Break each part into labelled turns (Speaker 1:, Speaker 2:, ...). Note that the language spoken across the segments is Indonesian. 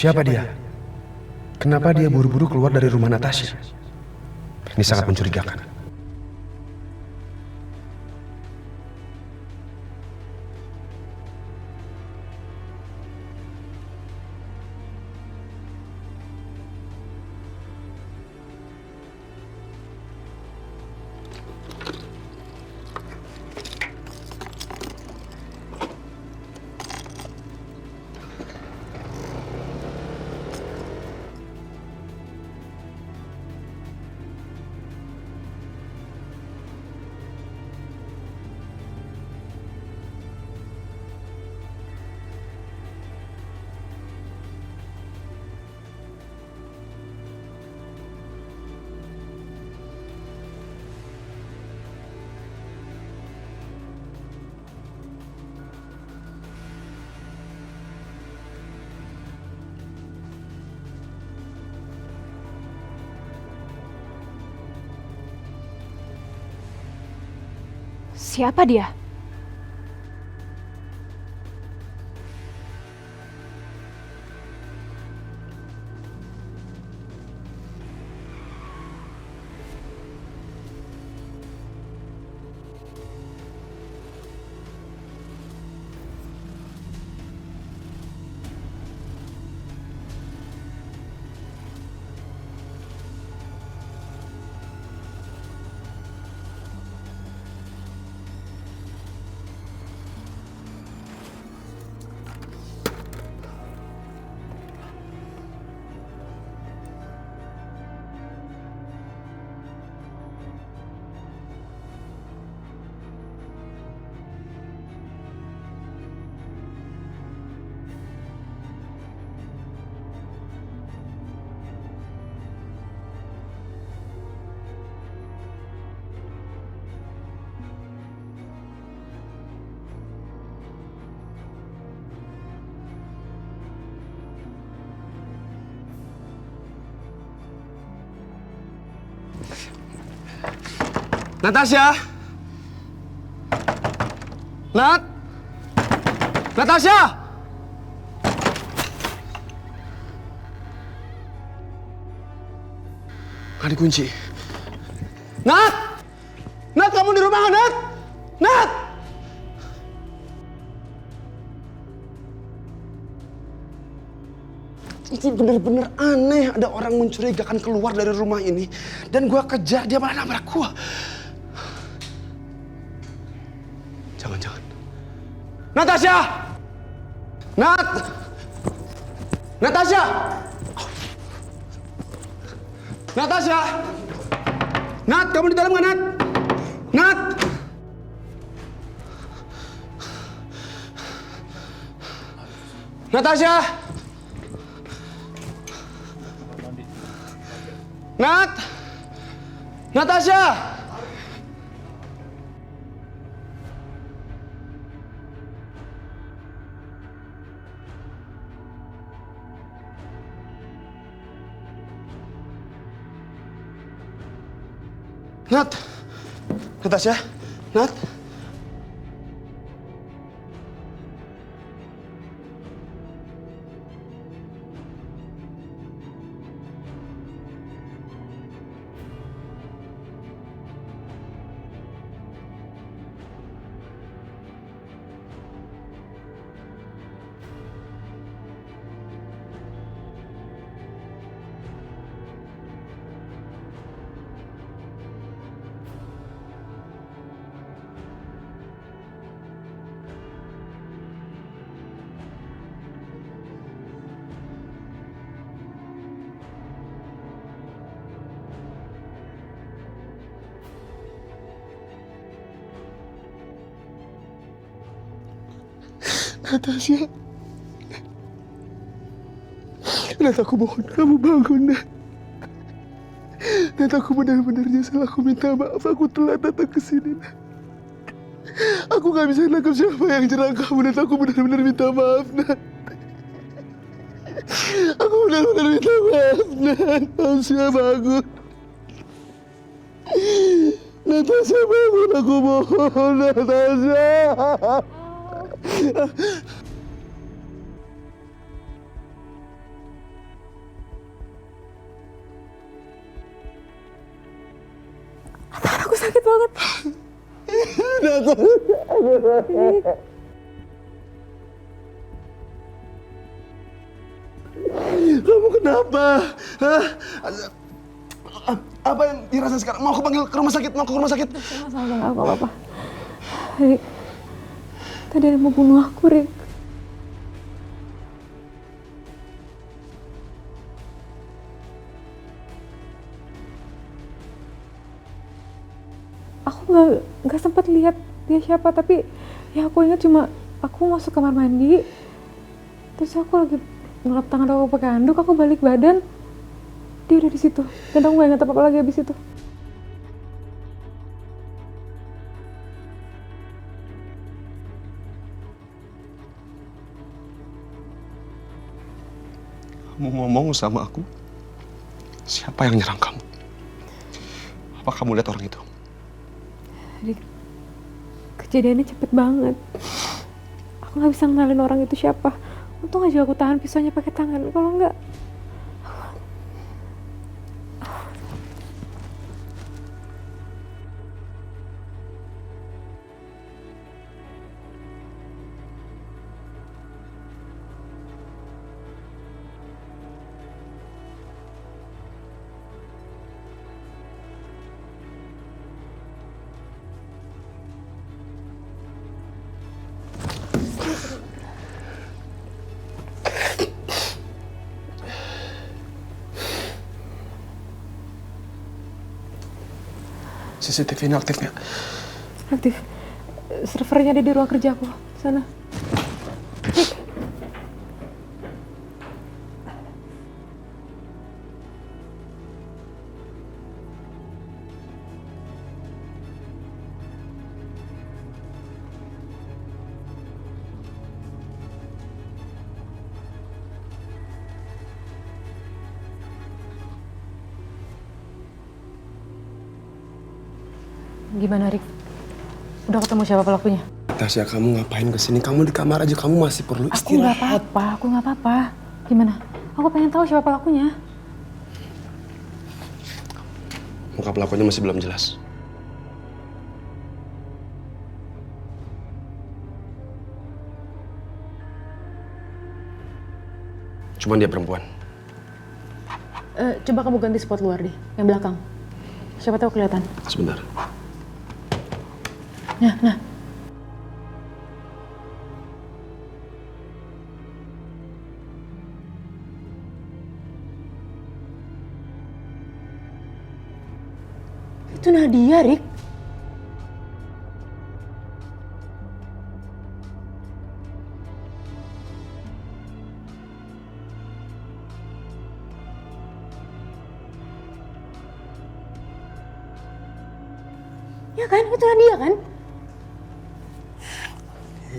Speaker 1: Siapa dia? Kenapa dia buru-buru keluar dari rumah Natasha? Ini sangat mencurigakan.
Speaker 2: Siapa dia?
Speaker 1: Natasha! Natasha! Nggak dikunci. Nat! Nat, kamu di rumah, Nat! Nat! Ini bener-bener aneh, ada orang mencurigakan keluar dari rumah ini. Dan gua kejar, dia malah nabrak gua. Jangan-jangan. Natasha! Nat! Natasha! Natasha! Nat, kamu di dalam nggak, Nat? Nat! Natasha! Nat! Natasha! Nat! Natasha? Nat? Natasha. Nat, aku mohon kamu bangun, Nat. Nat, aku benar-benar nyesel. Aku minta maaf. Aku telat datang ke sini, Nat. Aku gak bisa nangkep siapa yang nyerang kamu, Nat. Aku benar-benar minta maaf, Nat. Aku benar-benar minta maaf, Nat. Natasha, bangun. Natasha, bangun. Aku mohon, Natasha.
Speaker 2: Tangan aku sakit banget.
Speaker 1: Kamu kenapa? Hah? Apa yang dirasa sekarang? Mau aku panggil ke rumah sakit? Mau aku ke rumah sakit?
Speaker 2: Sama-sama, aku gak apa-apa. Rick, tadi ada yang mau bunuh aku, Rick. Aku nggak sempat lihat dia siapa, tapi ya aku ingat cuma aku masuk kamar mandi, terus aku lagi ngelap tangan aku pakai handuk, aku balik badan, dia udah di situ, dan aku nggak ingat apa-apa lagi habis itu.
Speaker 1: Kamu ngomong sama aku, siapa yang nyerang kamu? Apa kamu lihat orang itu?
Speaker 2: Rick, kejadiannya cepet banget. Aku nggak bisa ngenalin orang itu siapa. Untung aja aku tahan pisaunya pakai tangan. Kalau nggak,
Speaker 1: CCTV ini aktif nggak?
Speaker 2: aktif. Servernya ada di ruang kerja aku. Sana. Rick. Gimana, Rick? Udah ketemu siapa pelakunya?
Speaker 1: Tasya, kamu ngapain kesini? Kamu di kamar aja, kamu masih perlu istirahat.
Speaker 2: Aku nggak apa-apa. Gimana? Aku pengen tahu siapa pelakunya.
Speaker 1: Muka pelakunya masih belum jelas. Cuman dia perempuan.
Speaker 2: Coba kamu ganti spot luar deh, yang belakang. Siapa tahu kelihatan.
Speaker 1: Sebentar.
Speaker 2: Nah. Itu Nadia, Rick. Ya kan? Itu Nadia kan?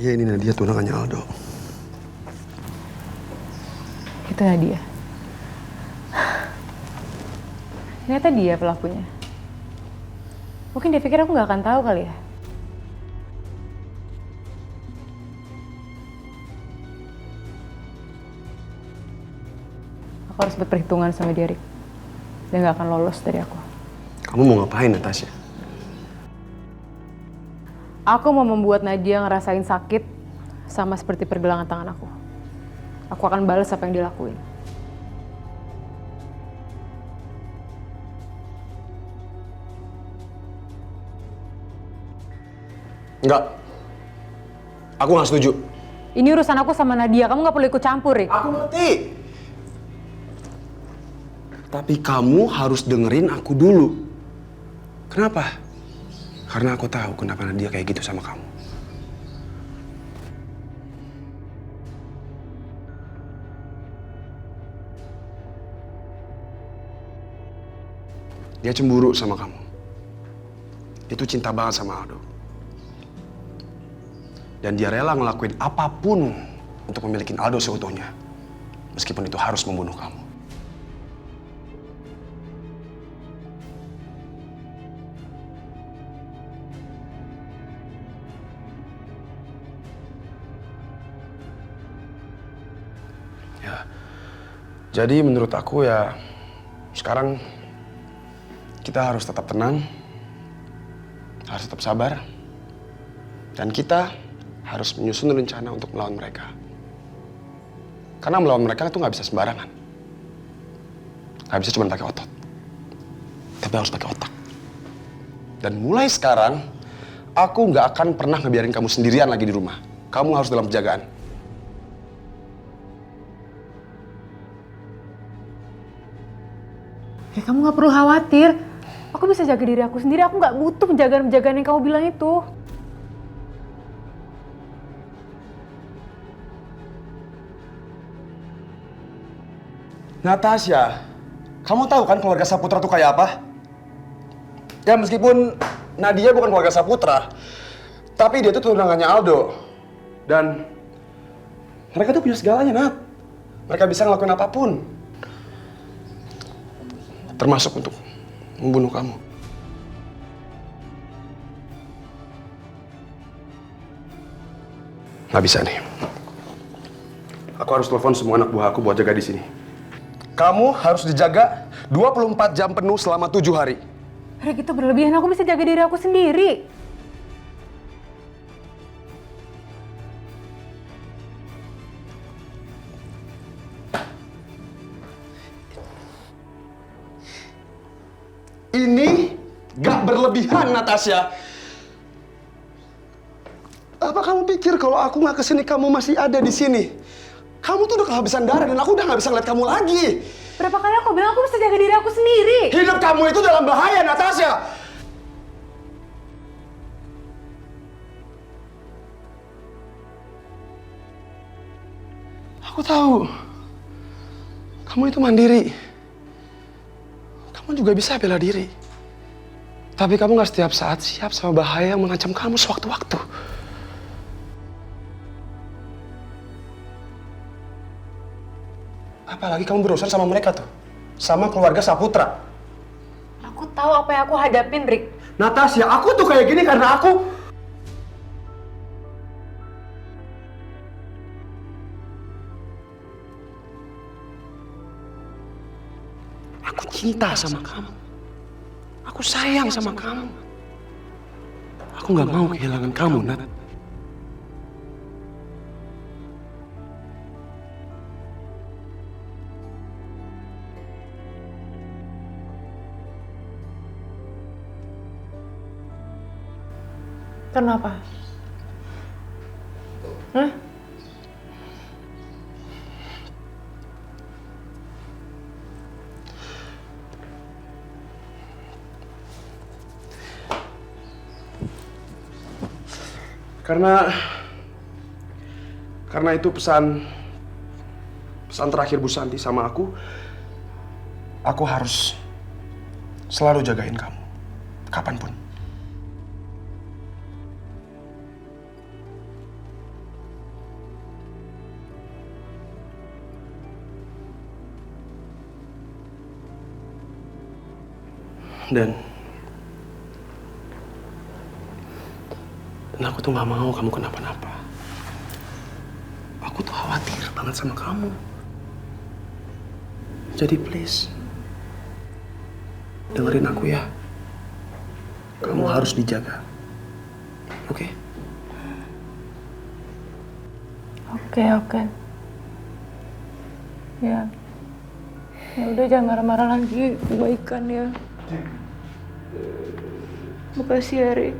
Speaker 1: Iya, ini Nadia, tunangannya Aldo.
Speaker 2: Itu Nadia. Ternyata dia pelakunya. Mungkin dia pikir aku nggak akan tahu kali ya. Aku harus berperhitungan sama dia, Rick. Dia nggak akan lolos dari aku.
Speaker 1: Kamu mau ngapain, Natasha?
Speaker 2: Aku mau membuat Nadia ngerasain sakit sama seperti pergelangan tangan aku. Aku akan balas apa yang dilakuin.
Speaker 1: Enggak. Aku nggak setuju.
Speaker 2: Ini urusan aku sama Nadia, kamu nggak perlu ikut campur, Rick.
Speaker 1: Aku ngerti. Tapi kamu harus dengerin aku dulu. Kenapa? Karena aku tahu kenapa Nadia kayak gitu sama kamu.
Speaker 3: Dia cemburu sama kamu. Itu cinta banget sama Aldo. Dan dia rela ngelakuin apapun untuk memiliki Aldo seutuhnya. Meskipun itu harus membunuh kamu. Ya. Jadi menurut aku ya, sekarang kita harus tetap tenang, harus tetap sabar, dan kita harus menyusun rencana untuk melawan mereka. Karena melawan mereka itu nggak bisa sembarangan. Nggak bisa cuma pakai otot. Tapi harus pakai otak. Dan mulai sekarang, aku nggak akan pernah ngebiarin kamu sendirian lagi di rumah. Kamu harus dalam penjagaan.
Speaker 2: Ya kamu nggak perlu khawatir. Aku bisa jaga diri aku sendiri. Aku nggak butuh penjagaan-penjagaan yang kamu bilang itu.
Speaker 3: Natasha, kamu tahu kan keluarga Saputra tuh kayak apa? Ya meskipun Nadia bukan keluarga Saputra, tapi dia tuh tunangannya Aldo. Dan mereka tuh punya segalanya, Nat. Mereka bisa ngelakuin apapun. Termasuk untuk membunuh kamu. Nggak bisa nih. Aku harus telepon semua anak buah aku buat jaga di sini. Kamu harus dijaga 24 jam penuh selama 7 hari.
Speaker 2: Rick, itu berlebihan. Aku bisa jaga diri aku sendiri.
Speaker 3: Ini gak berlebihan, Natasha. Apa kamu pikir kalau aku nggak kesini kamu masih ada di sini? Kamu tuh udah kehabisan darah dan aku udah nggak bisa ngeliat kamu lagi.
Speaker 2: Berapa kali aku bilang aku bisa jaga diri aku sendiri.
Speaker 3: Hidup kamu itu dalam bahaya, Natasha. Aku tahu. Kamu itu mandiri. Kamu juga bisa bela diri. Tapi kamu nggak setiap saat siap sama bahaya yang mengancam kamu sewaktu-waktu. Apalagi kamu berurusan sama mereka tuh. Sama keluarga Saputra.
Speaker 2: Aku tahu apa yang aku hadapin, Rick.
Speaker 3: Natasha, aku tuh kayak gini karena aku cinta sama kamu. Aku sayang sama kamu. Aku nggak mau kehilangan kamu, Nat.
Speaker 2: Kenapa? Hah?
Speaker 3: Karena itu pesan terakhir Bu Santi sama aku harus selalu jagain kamu, kapanpun. Dan aku tuh nggak mau kamu kenapa-napa. Aku tuh khawatir banget sama kamu. Jadi please, dengerin aku ya. Kamu harus dijaga. Oke?
Speaker 2: Oke. Ya. Ya udah, jangan marah-marah lagi. Kebaikan ya. Makasih ya, Rick.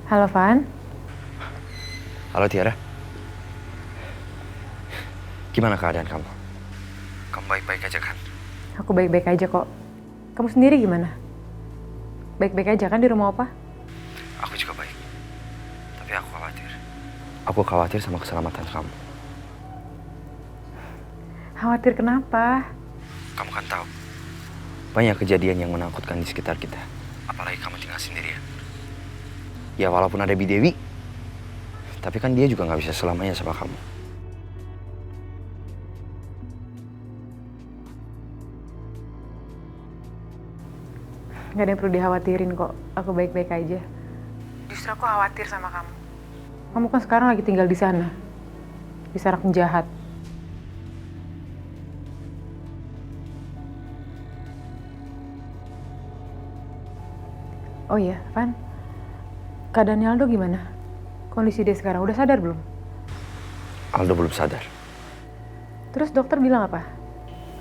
Speaker 2: Halo, Van.
Speaker 4: Halo Tiara. Gimana keadaan kamu? Kamu baik-baik aja kan?
Speaker 2: Aku baik-baik aja kok. Kamu sendiri gimana? Baik-baik aja kan di rumah Opa?
Speaker 4: Aku juga baik. Tapi aku khawatir. Aku khawatir sama keselamatan kamu.
Speaker 2: Khawatir kenapa?
Speaker 4: Kamu kan tahu, banyak kejadian yang menakutkan di sekitar kita. Apalagi kamu tinggal sendirian. Ya walaupun ada Bi Dewi, tapi kan dia juga nggak bisa selamanya sama kamu.
Speaker 2: Gak ada yang perlu dikhawatirin kok. Aku baik-baik aja. Justru aku khawatir sama kamu. Kamu kan sekarang lagi tinggal di sana. Di sarang penjahat. Oh iya, Van. Keadaannya Aldo gimana? Kondisi dia sekarang udah sadar belum?
Speaker 4: Aldo belum sadar.
Speaker 2: Terus dokter bilang apa?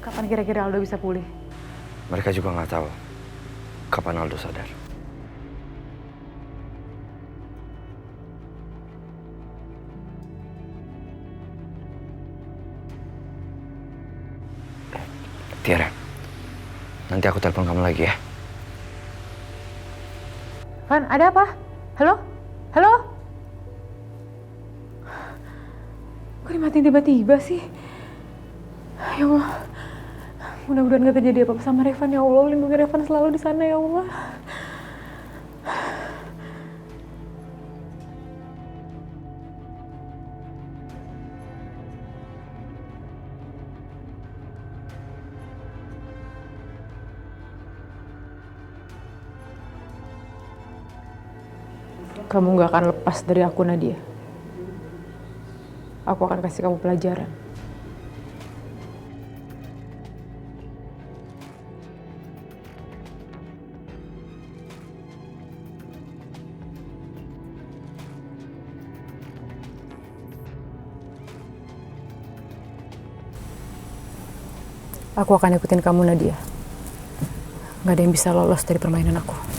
Speaker 2: Kapan kira-kira Aldo bisa pulih?
Speaker 4: Mereka juga nggak tahu kapan Aldo sadar. Tiara, nanti aku telepon kamu lagi ya.
Speaker 2: Van, ada apa? Halo? Halo? Kok dimatiin tiba-tiba sih? Ya Allah. Mudah-mudahan gak terjadi apa-apa sama Revan ya Allah. Lindungi Revan selalu di sana ya Allah. Kamu gak akan lepas dari aku, Nadia. Aku akan kasih kamu pelajaran. Aku akan ikutin kamu, Nadia. Gak ada yang bisa lolos dari permainan aku.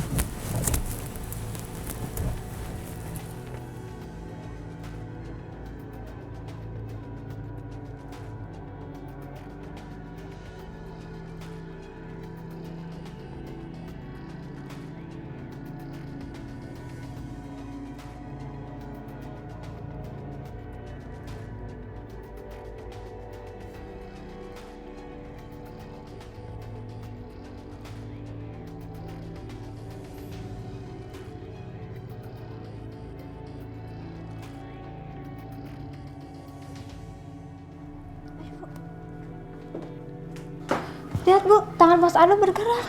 Speaker 5: Lihat Bu, tangan Mas Aldo bergerak.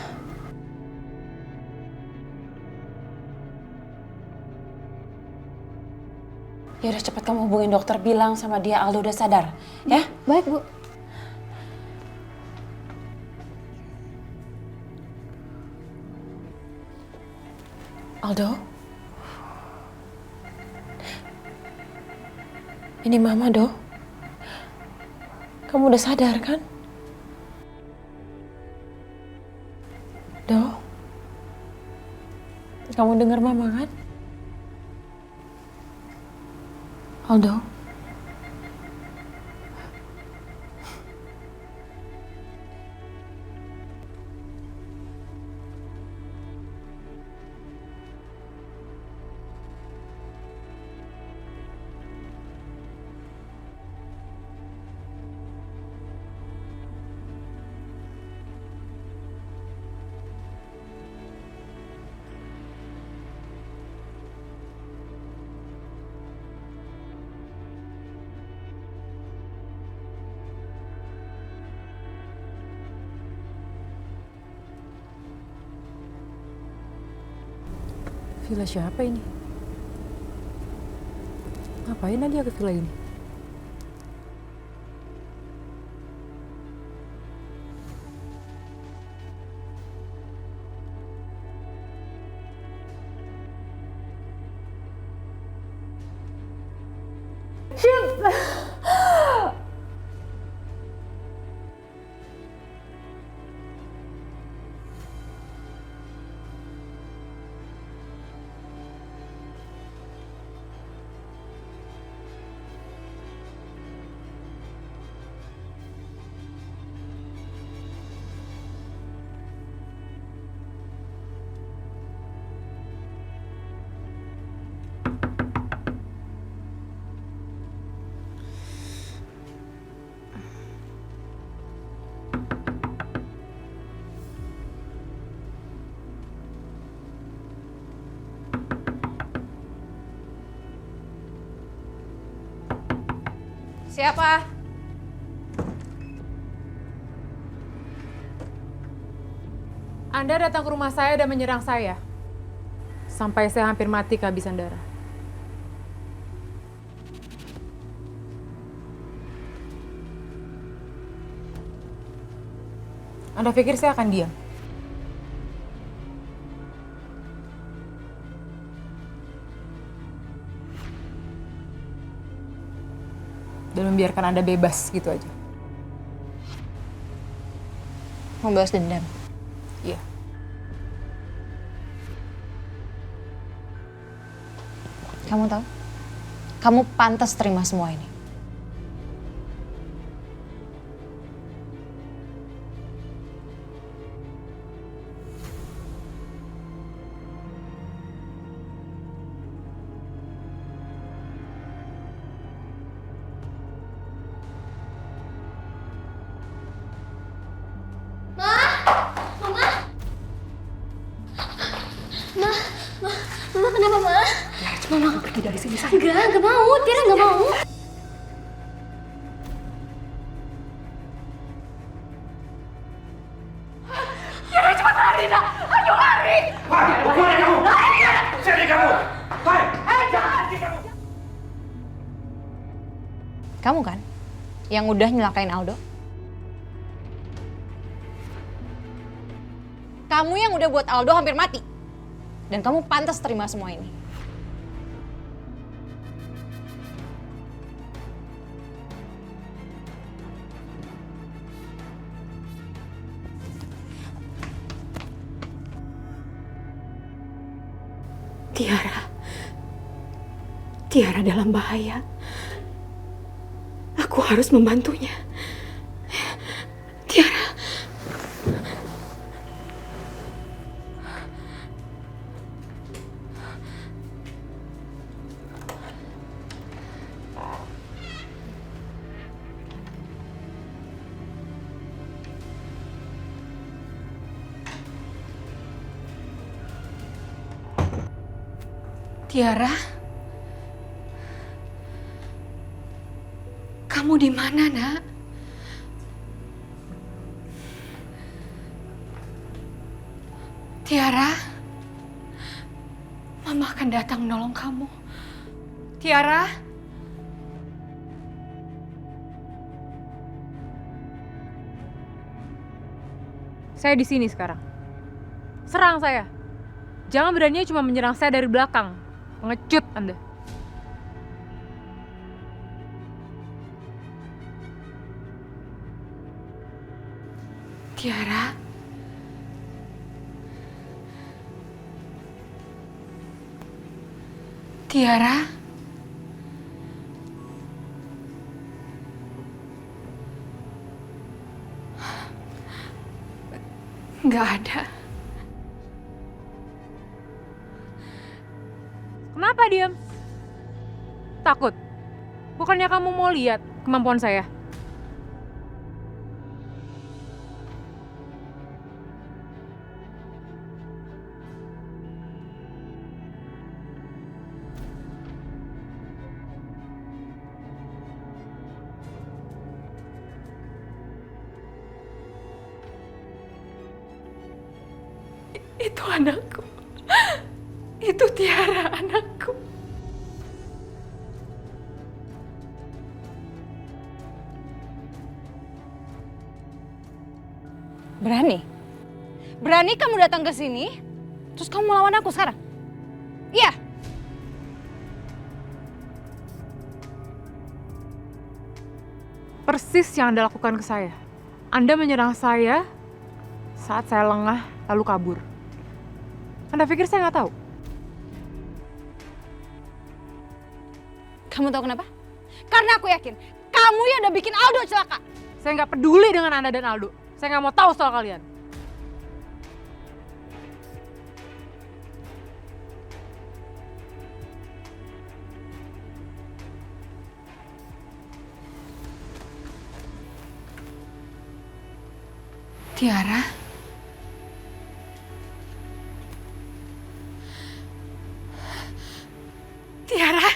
Speaker 6: Ya udah cepat kamu hubungin dokter, bilang sama dia Aldo udah sadar, ya?
Speaker 5: Baik Bu.
Speaker 6: Aldo? Ini Mama, Do. Kamu udah sadar kan? Do? Kamu dengar Mama kan? Aldo?
Speaker 2: Villa siapa ini? Ngapain Nadia ke villa ini? Siapa? Anda datang ke rumah saya dan menyerang saya. Sampai saya hampir mati kehabisan darah. Anda pikir saya akan diam? Dan membiarkan Anda bebas gitu aja?
Speaker 5: Mau balas dendam?
Speaker 2: Iya.
Speaker 5: Kamu tahu? Kamu pantas terima semua ini.
Speaker 7: Mama kenapa, Ma? Mama pergi dari sini, sayang. Enggak mau. Tiara enggak mau. Tiara cepat lari, nak. Ayo lari.
Speaker 8: Kemana kamu? Sini kamu. Jangan.
Speaker 5: Kamu kan yang udah nyelakain Aldo? Kamu yang udah buat Aldo hampir mati. Dan kamu pantas terima semua ini.
Speaker 7: Tiara dalam bahaya. Aku harus membantunya. Tiara. Tiara? Kamu di mana, Nak? Tiara? Mama akan datang menolong kamu. Tiara?
Speaker 2: Saya di sini sekarang. Serang saya. Jangan beraninya cuma menyerang saya dari belakang. Pengecut Anda.
Speaker 7: Tiara? Tiara? Nggak ada.
Speaker 2: Kenapa diam? Takut? Bukannya kamu mau lihat kemampuan saya?
Speaker 7: Itu anakku. Itu Tiara, anakku.
Speaker 5: Berani? Berani kamu datang ke sini, terus kamu melawan aku sekarang? Iya.
Speaker 2: Persis yang Anda lakukan ke saya. Anda menyerang saya saat saya lengah lalu kabur. Anda pikir saya nggak tahu?
Speaker 5: Kamu tahu kenapa? Karena aku yakin kamu yang udah bikin Aldo celaka.
Speaker 2: Saya nggak peduli dengan Anda dan Aldo. Saya nggak mau tahu soal kalian.
Speaker 7: Tiara? Tiara?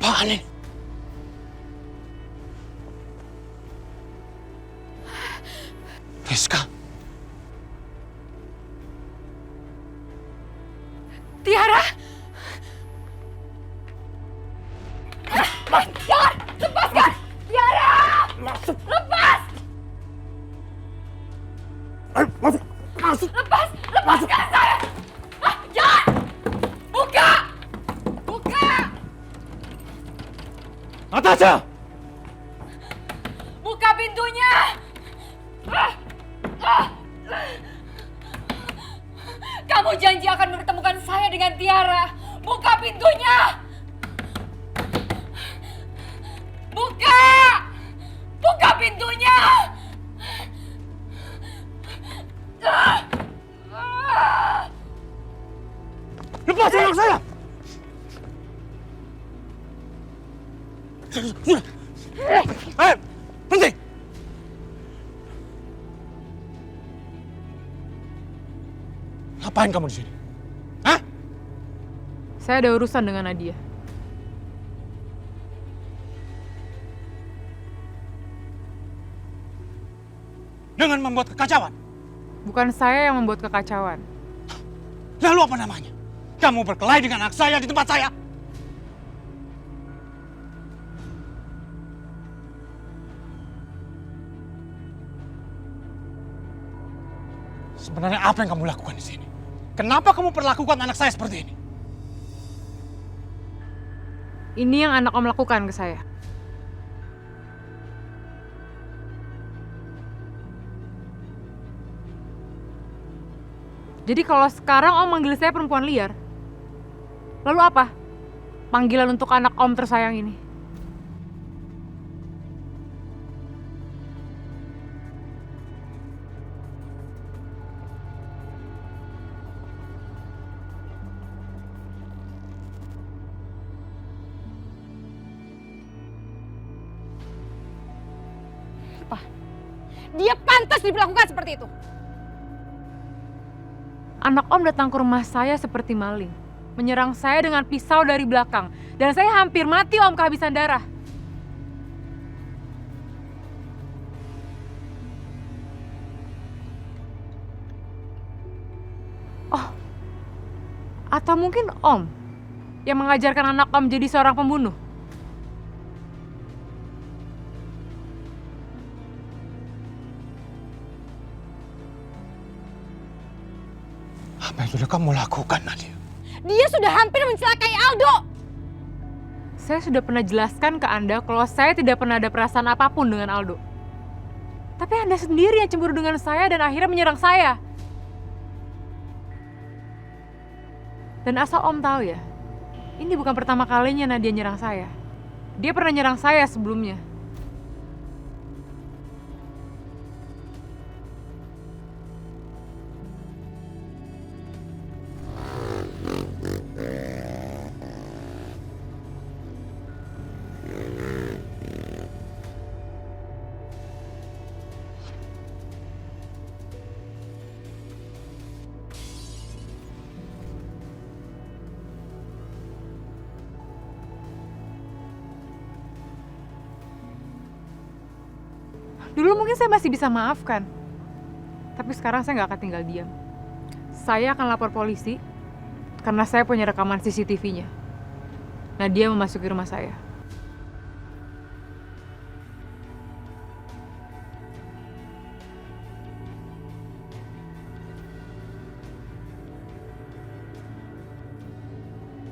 Speaker 8: apaan ini? Rizka.
Speaker 5: Tiara! Jangan! Lepaskan! Tiara! Lepas! Lepas! Lepaskan saya! Jangan! Buka! Buka!
Speaker 8: Natasha!
Speaker 5: Buka pintunya! Kamu janji akan mempertemukan saya dengan Tiara. Buka pintunya! Buka! Buka pintunya!
Speaker 8: Lepas anak saya! Sudah! Berhenti! Ngapain kamu di sini? Hah?
Speaker 2: Saya ada urusan dengan Nadia.
Speaker 8: Dengan membuat kekacauan?
Speaker 2: Bukan saya yang membuat kekacauan.
Speaker 8: Lalu apa namanya? Kamu berkelahi dengan anak saya di tempat saya? Sebenarnya apa yang kamu lakukan di sini? Kenapa kamu perlakukan anak saya seperti ini?
Speaker 2: Ini yang anak Om lakukan ke saya. Jadi kalau sekarang Om manggil saya perempuan liar, lalu apa panggilan untuk anak Om tersayang ini?
Speaker 5: Dia pantas diperlakukan seperti itu.
Speaker 2: Anak Om datang ke rumah saya seperti maling, menyerang saya dengan pisau dari belakang, dan saya hampir mati Om kehabisan darah. Oh, atau mungkin Om yang mengajarkan anak Om jadi seorang pembunuh?
Speaker 8: Apa yang sudah kamu lakukan, Nadia?
Speaker 5: Dia sudah hampir mencelakai Aldo.
Speaker 2: Saya sudah pernah jelaskan ke Anda kalau saya tidak pernah ada perasaan apapun dengan Aldo. Tapi Anda sendiri yang cemburu dengan saya dan akhirnya menyerang saya. Dan asal Om tahu ya, ini bukan pertama kalinya Nadia nyerang saya. Dia pernah nyerang saya sebelumnya. Dulu mungkin saya masih bisa maafkan. Tapi sekarang saya nggak akan tinggal diam. Saya akan lapor polisi karena saya punya rekaman CCTV-nya. Nadia memasuki rumah saya.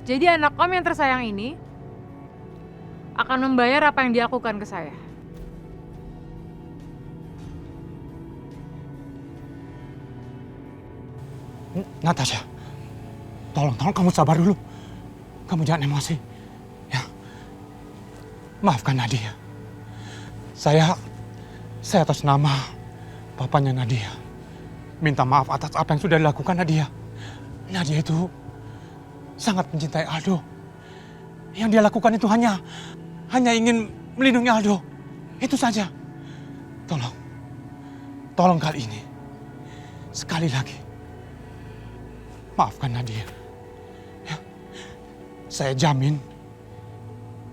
Speaker 2: Jadi anak Om yang tersayang ini akan membayar apa yang dia lakukan ke saya.
Speaker 8: Natasha, tolong kamu sabar dulu. Kamu jangan emosi, ya. Maafkan Nadia. Saya atas nama papanya Nadia minta maaf atas apa yang sudah dilakukan Nadia. Nadia itu sangat mencintai Aldo. Yang dia lakukan itu hanya ingin melindungi Aldo. Itu saja. Tolong kali ini, sekali lagi, maafkan Nadia. Ya. Saya jamin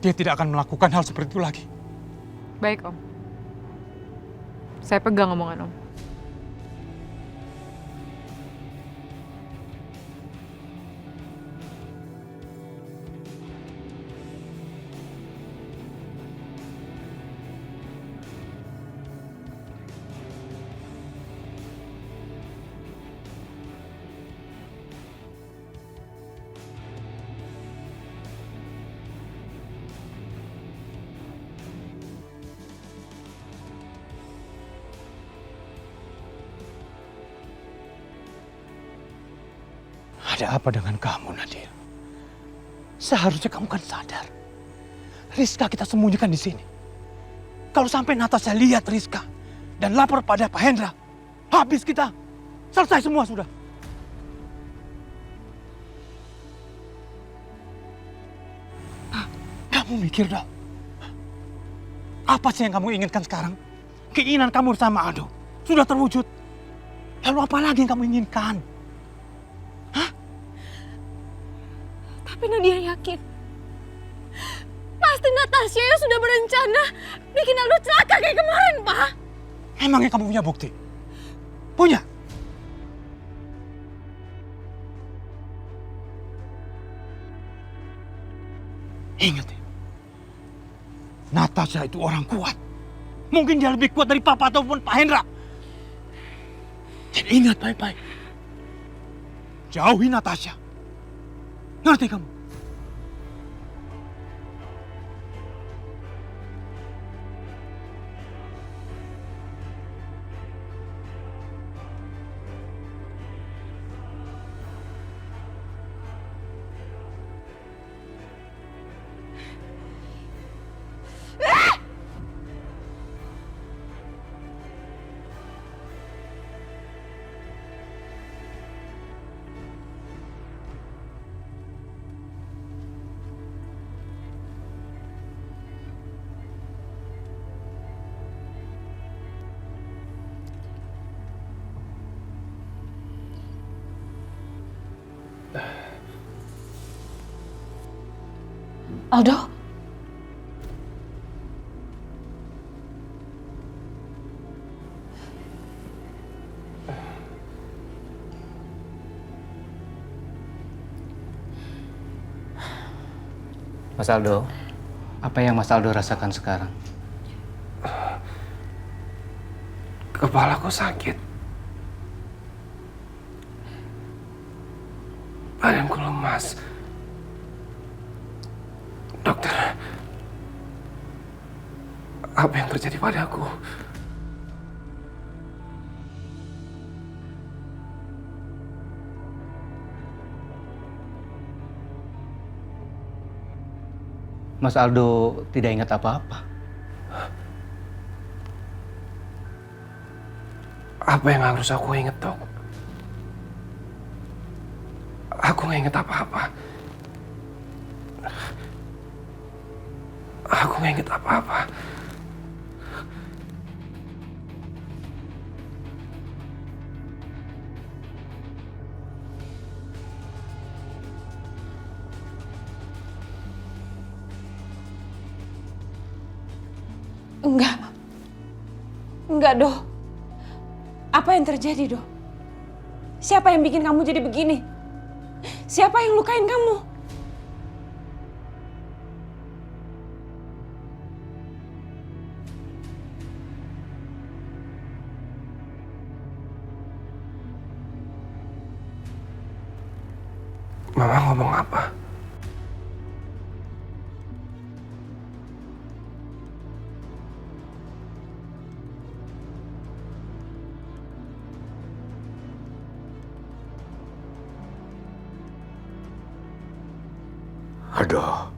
Speaker 8: dia tidak akan melakukan hal seperti itu lagi.
Speaker 2: Baik, Om. Saya pegang omongan Om.
Speaker 8: Ada apa dengan kamu, Nadia? Seharusnya kamu kan sadar. Rizka kita sembunyikan di sini. Kalau sampai Natasha lihat Rizka dan lapor pada Pak Hendra, habis kita. Selesai semua sudah. Kamu mikir dong. Apa sih yang kamu inginkan sekarang? Keinginan kamu bersama Aldo sudah terwujud. Lalu apa lagi yang kamu inginkan?
Speaker 7: Tapi Nadia yakin pasti Natasha yang sudah berencana bikin Aldo celaka kayak kemarin, Pak.
Speaker 8: Emangnya kamu punya bukti? Punya? Ingat ya, Natasha itu orang kuat. Mungkin dia lebih kuat dari Papa ataupun Pak Hendra. Dan ingat baik-baik. Jauhi Natasha. Ngerti kamu?
Speaker 6: Aldo?
Speaker 9: Mas Aldo, apa yang Mas Aldo rasakan sekarang?
Speaker 3: Kepalaku sakit. Badanku lemas. Dokter, apa yang terjadi padaku?
Speaker 9: Mas Aldo tidak ingat apa-apa.
Speaker 3: Apa yang harus aku ingat, Dok? Aku nggak ingat apa-apa. Aku nggak ingat apa-apa.
Speaker 6: Enggak, Do. Apa yang terjadi, Do? Siapa yang bikin kamu jadi begini? Siapa yang lukain kamu?
Speaker 3: Mama ngomong apa?
Speaker 1: Aduh,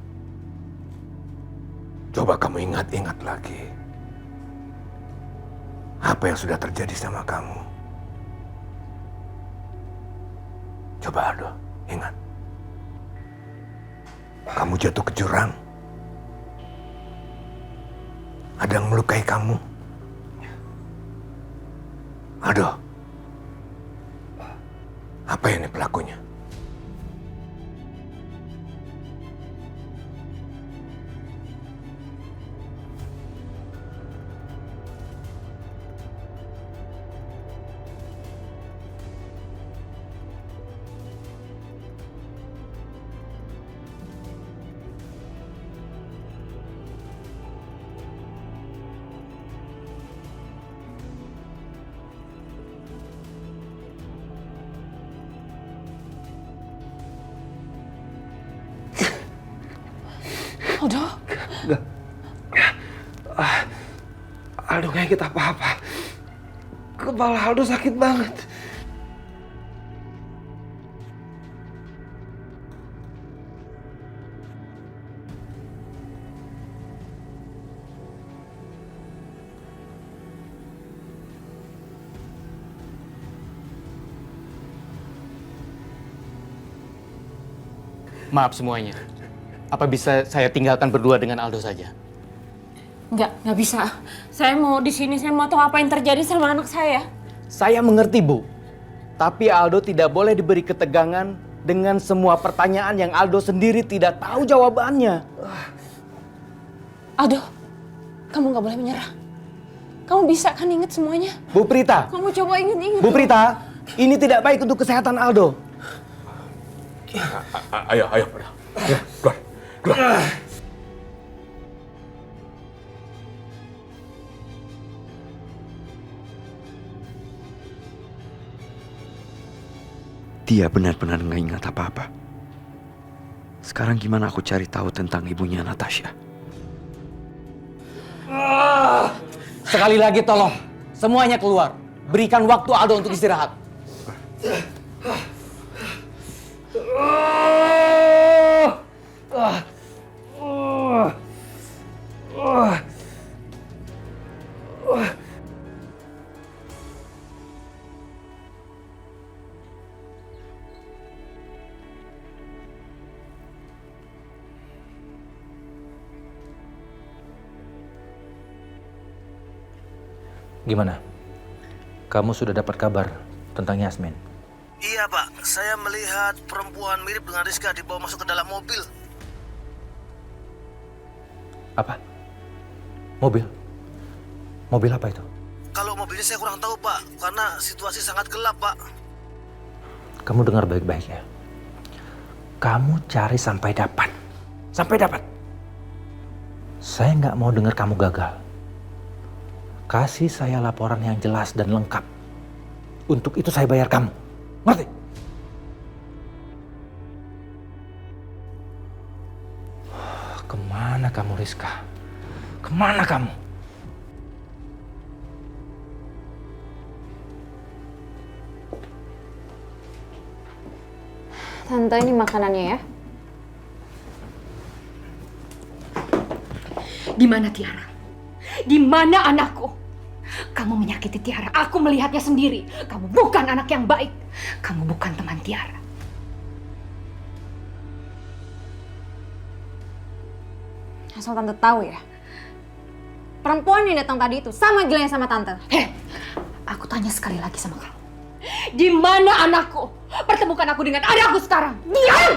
Speaker 1: coba kamu ingat-ingat lagi. Apa yang sudah terjadi sama kamu? Coba Aldo, ingat. Kamu jatuh ke jurang. Ada yang melukai kamu. Aldo, apa ini pelakunya?
Speaker 6: Aldo?
Speaker 3: Enggak. Aldo kayak kita apa-apa. Kepala Aldo sakit banget.
Speaker 9: Maaf semuanya. Apa bisa saya tinggalkan berdua dengan Aldo saja?
Speaker 6: Nggak bisa. Saya mau di sini, saya mau tahu apa yang terjadi sama anak saya.
Speaker 9: Saya mengerti, Bu. Tapi Aldo tidak boleh diberi ketegangan dengan semua pertanyaan yang Aldo sendiri tidak tahu jawabannya.
Speaker 6: Aldo, kamu nggak boleh menyerah. Kamu bisa kan ingat semuanya?
Speaker 9: Bu Prita.
Speaker 6: Kamu coba ingat-ingat.
Speaker 9: Bu Prita, ini tidak baik untuk kesehatan Aldo.
Speaker 1: Ayo, keluar.
Speaker 4: Dia benar-benar nggak ingat apa-apa. Sekarang gimana aku cari tahu tentang ibunya Natasha?
Speaker 9: Sekali lagi tolong, semuanya keluar. Berikan waktu Aldo untuk istirahat.
Speaker 10: Gimana? Kamu sudah dapat kabar tentang Yasmin?
Speaker 11: Iya Pak, saya melihat perempuan mirip dengan Rizka dibawa masuk ke dalam mobil.
Speaker 10: Apa? Mobil? Mobil apa itu?
Speaker 11: Kalau mobil ini saya kurang tahu Pak, karena situasi sangat gelap Pak.
Speaker 10: Kamu dengar baik-baik ya. Kamu cari sampai dapat. Sampai dapat. Saya nggak mau dengar kamu gagal. Kasih saya laporan yang jelas dan lengkap. Untuk itu saya bayar kamu. Ngerti? Kemana kamu, Rizka? Kemana kamu?
Speaker 5: Tante, ini makanannya ya.
Speaker 7: Di mana Tiara? Di mana anakku? Kamu menyakiti Tiara. Aku melihatnya sendiri. Kamu bukan anak yang baik. Kamu bukan teman Tiara.
Speaker 5: Asal tante tahu ya. Perempuan yang datang tadi itu sama gilanya sama tante.
Speaker 7: Aku tanya sekali lagi sama kamu. Di mana anakku? Pertemukan aku dengan anakku sekarang. Diam!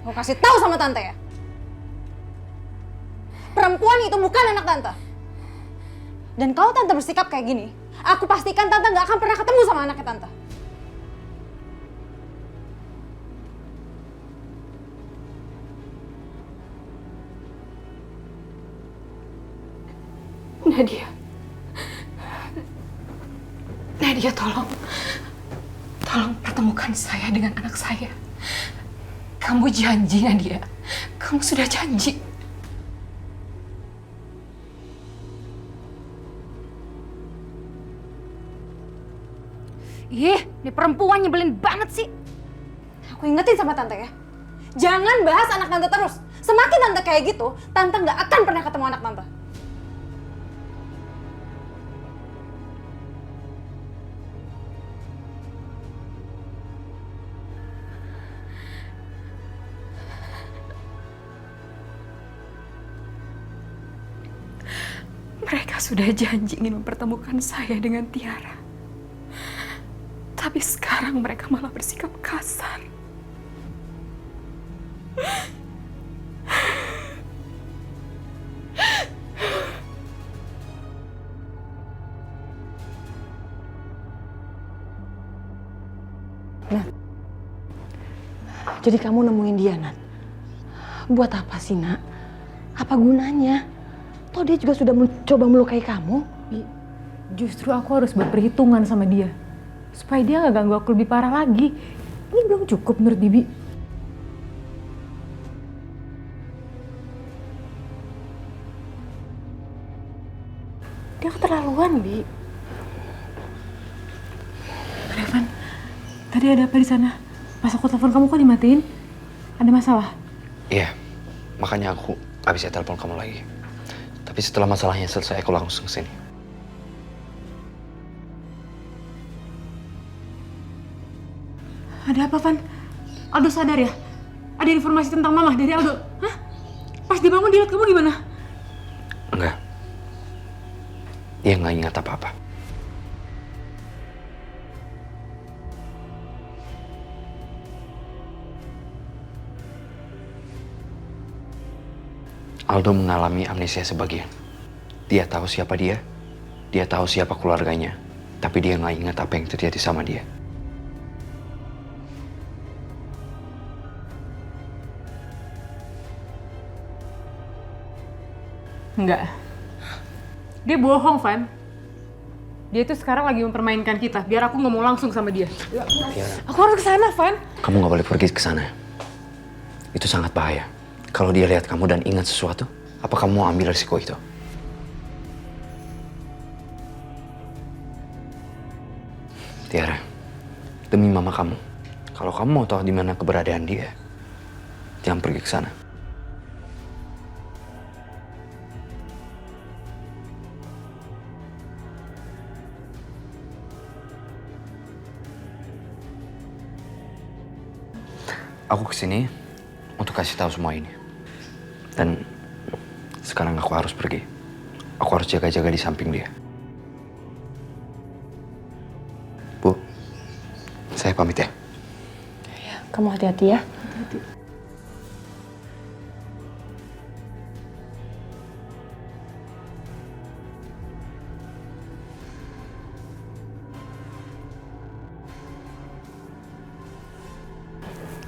Speaker 5: Mau kasih tahu sama tante ya. Perempuan itu bukan anak tante. Dan kalau tante bersikap kayak gini, aku pastikan tante nggak akan pernah ketemu sama anaknya tante.
Speaker 7: Nadia. Nadia, tolong. Tolong pertemukan saya dengan anak saya. Kamu janji, Nadia. Kamu sudah janji.
Speaker 5: Ih, ini perempuan nyebelin banget sih. Aku ingetin sama tante ya. Jangan bahas anak tante terus. Semakin tante kayak gitu, tante nggak akan pernah ketemu anak tante.
Speaker 7: Mereka sudah janji ingin mempertemukan saya dengan Tiara. Tapi sekarang mereka malah bersikap kasar.
Speaker 6: Nah, jadi kamu nemuin dia, Nat. Buat apa sih, Nak? Apa gunanya? Toh dia juga sudah mencoba melukai kamu.
Speaker 2: Justru aku harus berperhitungan sama dia. Supaya dia nggak ganggu aku lebih parah lagi. Ini belum cukup menurut Bibi. Dia keterlaluan, Bi. Revan, tadi ada apa di sana? Pas aku telepon kamu kok dimatiin? Ada masalah?
Speaker 4: Iya, makanya aku gak bisa telepon kamu lagi. Tapi setelah masalahnya selesai, aku langsung kesini.
Speaker 2: Ada apa, Van? Aldo sadar ya? Ada informasi tentang Mama dari Aldo? Hah? Pas dia bangun, dia lihat kamu gimana?
Speaker 4: Enggak. Dia nggak ingat apa-apa. Aldo mengalami amnesia sebagian. Dia tahu siapa dia tahu siapa keluarganya, tapi dia nggak ingat apa yang terjadi sama dia.
Speaker 2: Enggak. Dia bohong, Van. Dia itu sekarang lagi mempermainkan kita, biar aku ngomong langsung sama dia. Aku harus ke sana, Van.
Speaker 4: Kamu nggak boleh pergi ke sana. Itu sangat bahaya. Kalau dia lihat kamu dan ingat sesuatu, apa kamu mau ambil risiko itu? Tiara, demi mama kamu, kalau kamu mau tahu di mana keberadaan dia, jangan pergi ke sana. Aku kesini untuk kasih tahu semua ini. Dan sekarang aku harus pergi. Aku harus jaga-jaga di samping dia. Bu, saya pamit ya.
Speaker 6: Kamu hati-hati ya.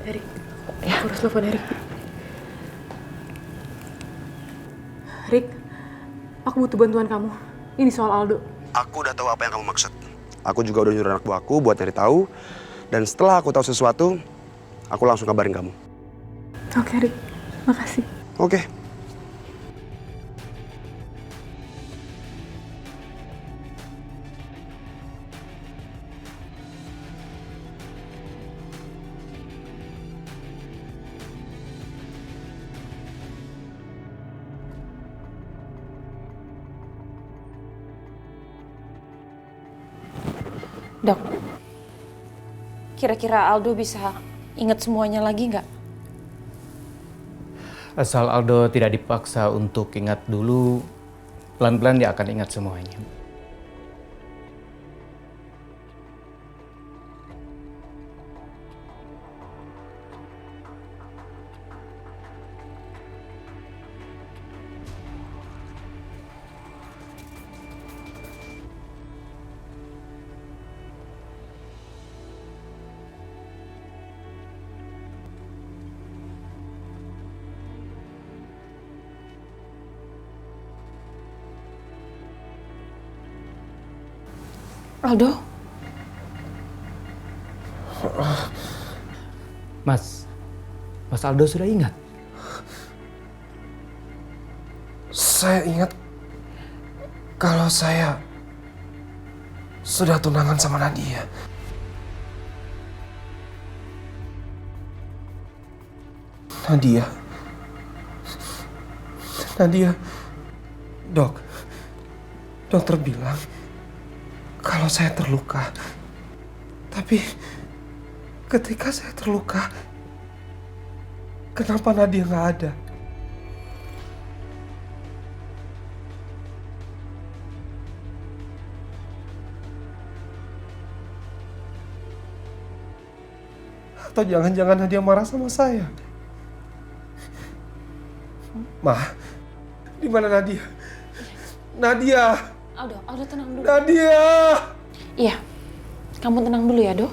Speaker 2: Erik, aku harus telepon Erik. Rick, aku butuh bantuan kamu. Ini soal Aldo.
Speaker 3: Aku udah tahu apa yang kamu maksud. Aku juga udah nyuruh anak buahku buat nyari tahu. Dan setelah aku tahu sesuatu, aku langsung kabarin kamu.
Speaker 2: Oke, Rick. Makasih.
Speaker 3: Oke.
Speaker 6: Dok, kira-kira Aldo bisa ingat semuanya lagi nggak?
Speaker 9: Asal Aldo tidak dipaksa untuk ingat dulu, pelan-pelan dia akan ingat semuanya.
Speaker 6: Aldo?
Speaker 9: Mas Aldo sudah ingat?
Speaker 1: Saya ingat kalau saya sudah tunangan sama Nadia. Nadia, dokter bilang kalau saya terluka. Tapi ketika saya terluka, kenapa Nadia nggak ada? Atau jangan-jangan Nadia marah sama saya? Ma, di mana Nadia? Nadia!
Speaker 6: Aldo tenang dulu.
Speaker 1: Nadia!
Speaker 6: Iya, kamu tenang dulu ya, Do.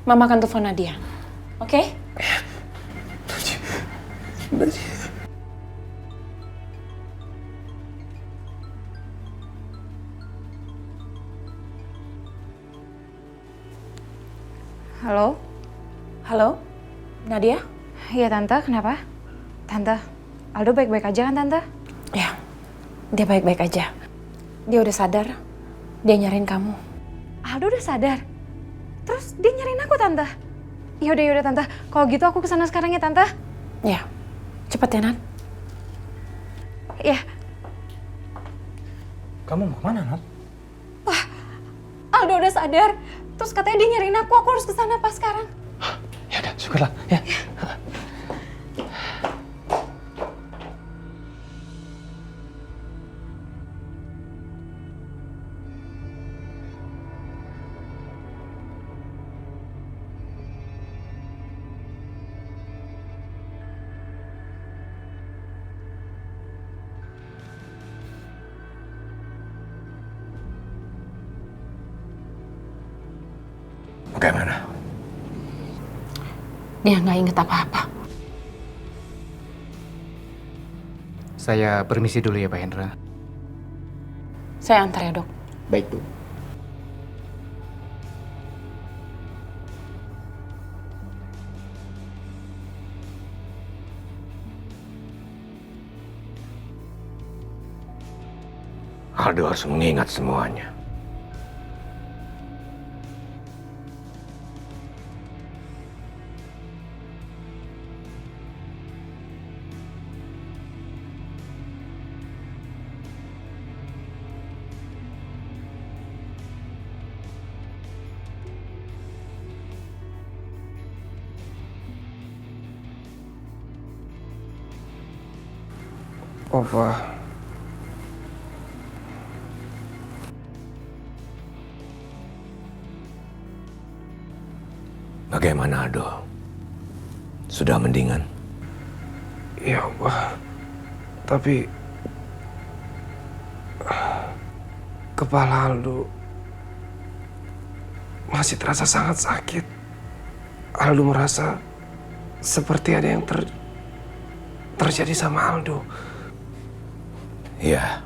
Speaker 6: Mama akan telepon Nadia. Oke?
Speaker 1: Nadia.
Speaker 5: Halo?
Speaker 6: Halo, Nadia?
Speaker 5: Iya Tante, kenapa? Tante, Aldo baik-baik aja kan Tante?
Speaker 6: Ya, dia baik-baik aja. Dia udah sadar, dia nyariin kamu.
Speaker 5: Aldo udah sadar? Terus dia nyariin aku Tante? Yaudah Tante, kalau gitu aku kesana sekarang ya Tante?
Speaker 6: Ya, cepet ya Nat.
Speaker 5: Ya.
Speaker 10: Kamu mau kemana, Nat?
Speaker 5: Aldo udah sadar. Terus katanya dia nyariin aku harus kesana pas sekarang.
Speaker 10: Ya udah, syukurlah. Ya.
Speaker 8: Bagaimana?
Speaker 6: Dia nggak inget apa-apa.
Speaker 9: Saya permisi dulu ya Pak Hendra.
Speaker 6: Saya antar ya dok.
Speaker 9: Baik Bu.
Speaker 8: Aldo harus mengingat semuanya.
Speaker 3: Opa.
Speaker 8: Bagaimana Aldo? Sudah mendingan?
Speaker 3: Iya, Opa. Tapi kepala Aldo masih terasa sangat sakit. Aldo merasa seperti ada yang terjadi sama Aldo.
Speaker 8: Iya.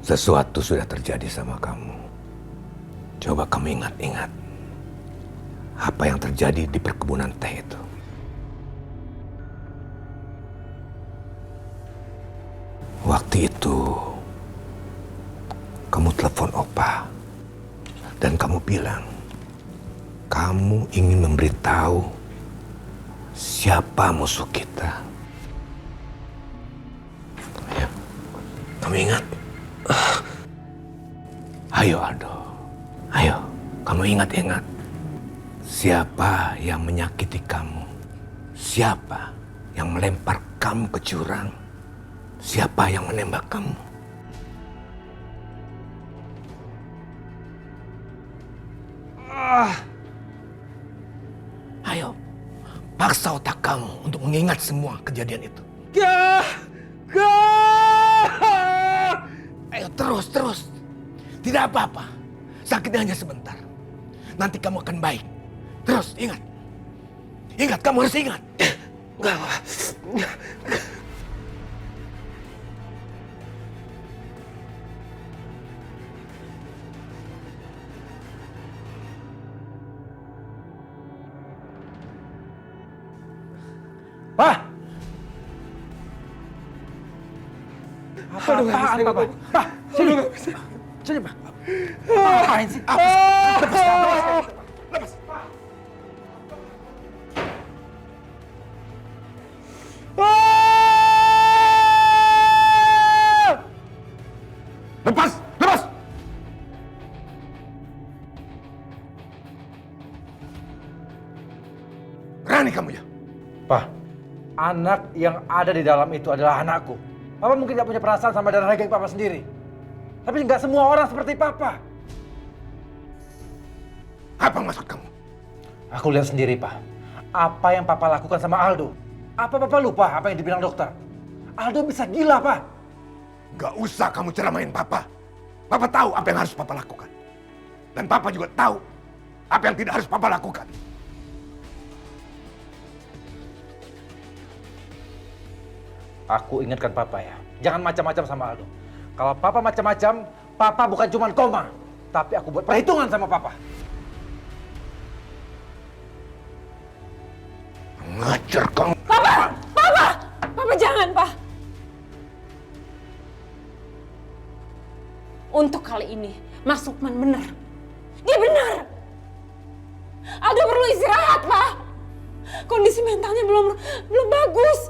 Speaker 8: Sesuatu sudah terjadi sama kamu. Coba kamu ingat-ingat. Apa yang terjadi di perkebunan teh itu? Waktu itu, kamu telepon Opa. Dan kamu bilang, kamu ingin memberitahu siapa musuh kita. Ayo, kamu ingat? Ayo Aldo, ayo, kamu ingat-ingat. Siapa yang menyakiti kamu? Siapa yang melempar kamu ke jurang? Siapa yang menembak kamu? Ayo, paksa otak kamu untuk mengingat semua kejadian itu. Ayo terus. Tidak apa-apa. Sakitnya hanya sebentar. Nanti kamu akan baik. Terus, ingat. Ingat, kamu harus ingat. Enggak.
Speaker 10: Pak! Apaan, Pak? Pak, sini. Sini, Pak. Ngapain sih? Lepas. Lepas!
Speaker 8: Berani kamu ya?
Speaker 10: Pak, anak yang ada di dalam itu adalah anakku. Papa mungkin gak punya perasaan sama darah daging Papa sendiri. Tapi nggak semua orang seperti Papa.
Speaker 8: Apa maksud kamu?
Speaker 10: Aku lihat sendiri, Pak. Apa yang Papa lakukan sama Aldo. Apa Papa lupa apa yang dibilang dokter? Aldo bisa gila, Pak.
Speaker 8: Gak usah kamu ceramain Papa. Papa tahu apa yang harus Papa lakukan. Dan Papa juga tahu apa yang tidak harus Papa lakukan.
Speaker 10: Aku ingatkan Papa ya. Jangan macam-macam sama Aldo. Kalau Papa macam-macam, Papa bukan cuma koma. Tapi aku buat perhitungan sama Papa.
Speaker 11: Ngajar kamu.
Speaker 6: Papa jangan, Pak. Untuk kali ini, Mas Lukman benar. Dia benar. Aldo perlu istirahat, Pak. Kondisi mentalnya belum bagus.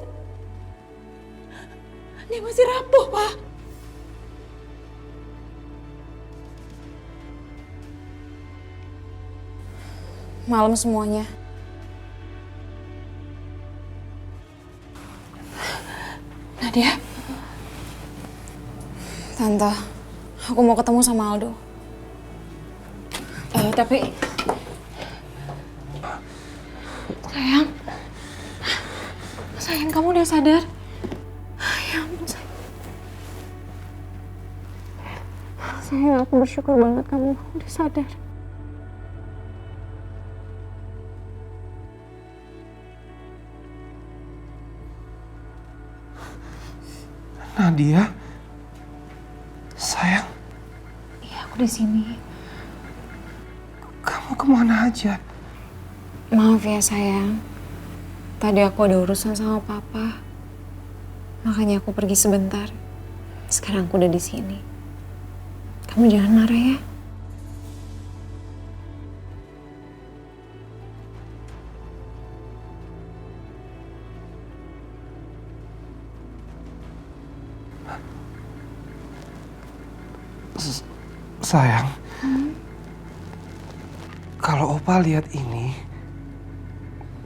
Speaker 6: Dia masih rapuh, Pak.
Speaker 5: Malam semuanya.
Speaker 6: Nadia,
Speaker 5: Tante, aku mau ketemu sama Aldo.
Speaker 6: tapi sayang kamu udah sadar? Ya ampun, sayang, aku bersyukur banget kamu udah sadar.
Speaker 1: Nadia, sayang.
Speaker 5: Iya, aku di sini.
Speaker 1: Kamu kemana aja?
Speaker 5: Maaf ya sayang. Tadi aku ada urusan sama papa. Makanya aku pergi sebentar. Sekarang aku udah di sini. Kamu jangan marah ya.
Speaker 1: Sayang, kalau Opa lihat ini,